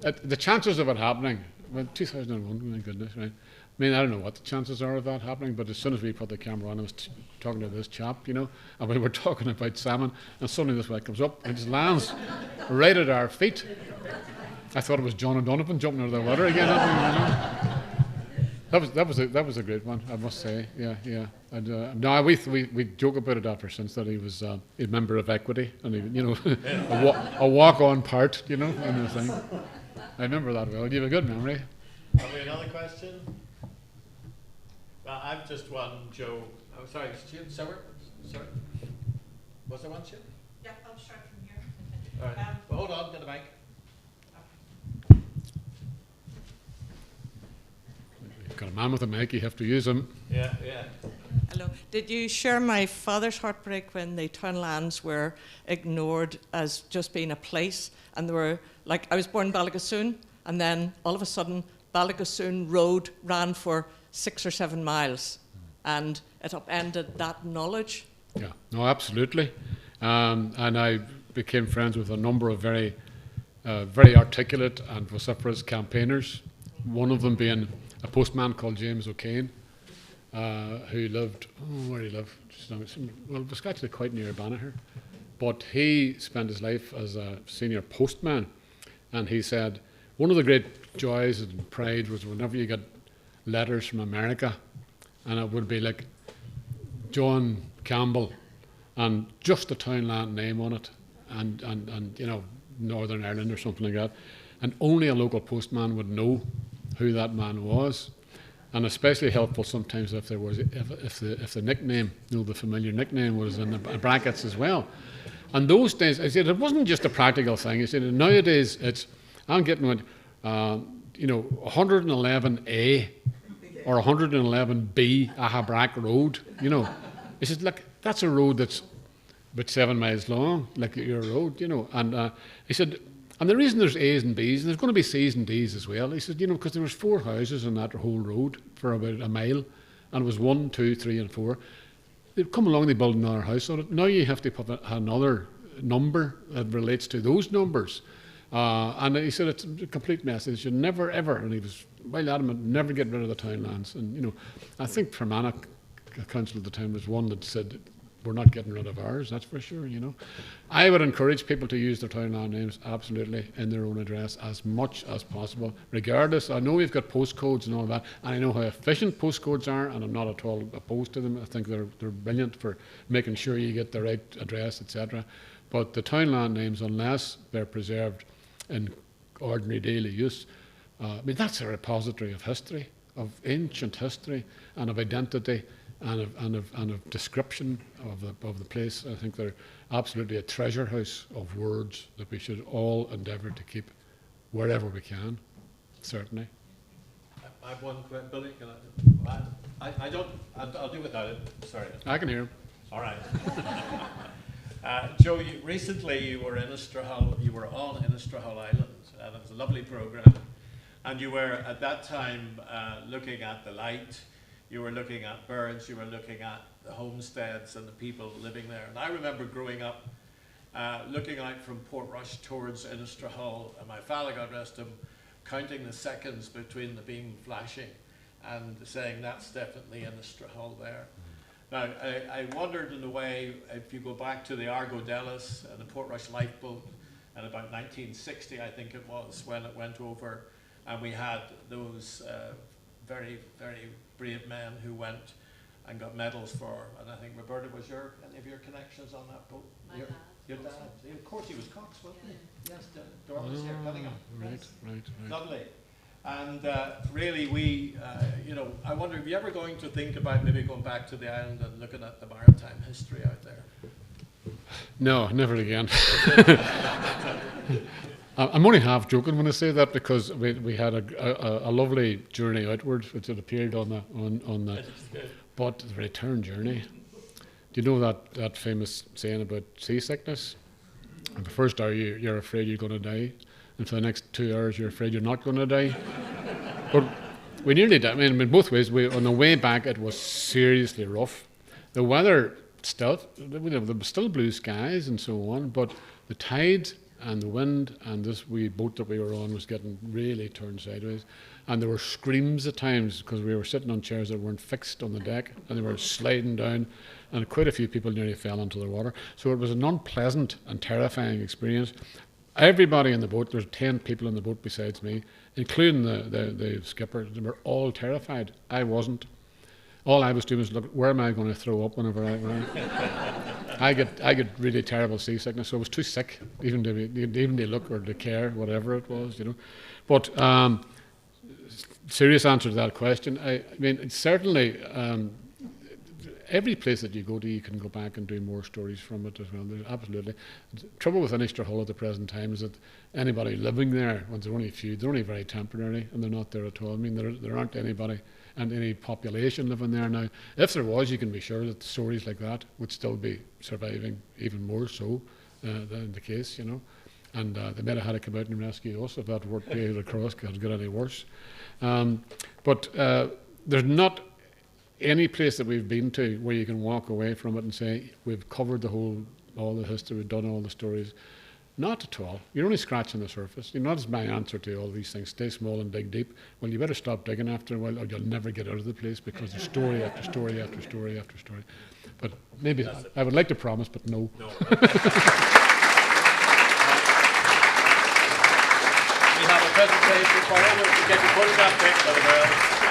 the chances of it happening. Well, 2001. My goodness, right? I mean, I don't know what the chances are of that happening, but as soon as we put the camera on, I was talking to this chap, you know, and we were talking about salmon, and suddenly this one comes up and just lands right at our feet. I thought it was John O'Donovan jumping out of the water again. That was a great one, I must say. Yeah. And no, we joke about it after since that he was a member of Equity, and he, you know, a walk-on part, you know, and the thing. I remember that well. You have a good memory. Have we another question? Well, I've just one, Joe. Oh, sorry, Stuart. Sorry. Was there one, Stuart? Yeah, I'll start from here. All right. Well, hold on, get the mic. You've got a man with a mic, you have to use him. Yeah. Hello. Did you share my father's heartbreak when the townlands were ignored as just being a place? And there were, like, I was born in Ballygossoon, and then all of a sudden, Ballygossoon Road ran for 6 or 7 miles, and it upended that knowledge. Yeah, no, absolutely. And I became friends with a number of very articulate and vociferous campaigners, one of them being a postman called James O'Kane, who lived, where did he live? Well, it was actually quite near Banagher. But he spent his life as a senior postman, and he said one of the great joys and pride was whenever you get letters from America, and it would be like John Campbell and just the townland name on it, and you know, Northern Ireland or something like that, and only a local postman would know who that man was. And especially helpful sometimes if there was if the nickname, you know, the familiar nickname was in the brackets as well. And those days, I said, it wasn't just a practical thing. I said, nowadays it's, I'm getting what, you know, 111A or 111B Ahabrack Road, you know. He said, look, that's a road that's about 7 miles long, like your road, you know. And he said, and the reason there's A's and B's, and there's going to be C's and D's as well, he said, you know, because there was 4 houses on that whole road for about a mile, and it was 1, 2, 3, and 4. They'd come along, they build another house on it. Now you have to put another number that relates to those numbers. And he said it's a complete mess. They should never, ever, and he was well adamant, never get rid of the townlands. And, you know, I think Fermanagh Council at the time was one that said, we're not getting rid of ours, that's for sure, you know. I would encourage people to use their townland names absolutely in their own address as much as possible, regardless. I know we've got postcodes and all that, and I know how efficient postcodes are, and I'm not at all opposed to them. I think they're brilliant for making sure you get the right address, etc. But the townland names, unless they're preserved in ordinary daily use, I mean, that's a repository of history, of ancient history, and of identity, and of description of the place. I think they're absolutely a treasure house of words that we should all endeavour to keep wherever we can, certainly. I have one quick, Billy. Can I don't. I'll do without it. Sorry. I can hear him. All right. Joe, recently you were in Innistrahull. You were on Innistrahull Island, and it was a lovely program. And you were at that time looking at the light. You were looking at birds, you were looking at the homesteads and the people living there. And I remember growing up, looking out from Portrush towards Innistrahull, and my father, God rest him, counting the seconds between the beam flashing and saying, that's definitely Innistrahull there. Now, I wondered in a way, if you go back to the Argo Delis and the Portrush lifeboat, and about 1960, I think it was, when it went over, and we had those very, very brave men who went and got medals for, and I think Roberta, was any of your connections on that boat? Your dad. Of course he was Cox, wasn't he? Yes, Dora was here, Cunningham. Right. Lovely. And really we, you know, I wonder, are you ever going to think about maybe going back to the island and looking at the maritime history out there? No, never again. I'm only half joking when I say that, because we had a lovely journey outwards, which had appeared on the but the return journey. Do you know that famous saying about seasickness? And the first hour you're afraid you're going to die, and for the next 2 hours you're afraid you're not going to die. But we nearly died. I mean, in both ways. On the way back it was seriously rough. The weather stuff. There were still blue skies and so on, but the tide and the wind and this wee boat that we were on was getting really turned sideways. And there were screams at times because we were sitting on chairs that weren't fixed on the deck and they were sliding down, and quite a few people nearly fell into the water. So it was an unpleasant and terrifying experience. Everybody in the boat, there's 10 people in the boat besides me, including the skipper, they were all terrified. I wasn't. All I was doing was look, where am I going to throw up whenever I get really terrible seasickness, so I was too sick even to look or to care, whatever it was, you know. But serious answer to that question, I mean, certainly every place that you go to, you can go back and do more stories from it as well. There's absolutely. The trouble with Innister Hull at the present time is that anybody living there, when there's only a few, they're only very temporary and they're not there at all. I mean, there aren't anybody and any population living there now. If there was, you can be sure that stories like that would still be surviving, even more so than the case, you know. And they might have had to come out and rescue us if that worked across had got any worse. But there's not any place that we've been to where you can walk away from it and say we've covered all the history, we've done all the stories. Not at all. You're only scratching the surface. You know, that's my answer to all these things. Stay small and dig deep. Well, you better stop digging after a while or you'll never get out of the place because there's story after story after story after story. But maybe I would like to promise, but no. We have a presentation for you. We'll get your photograph taken by the girls.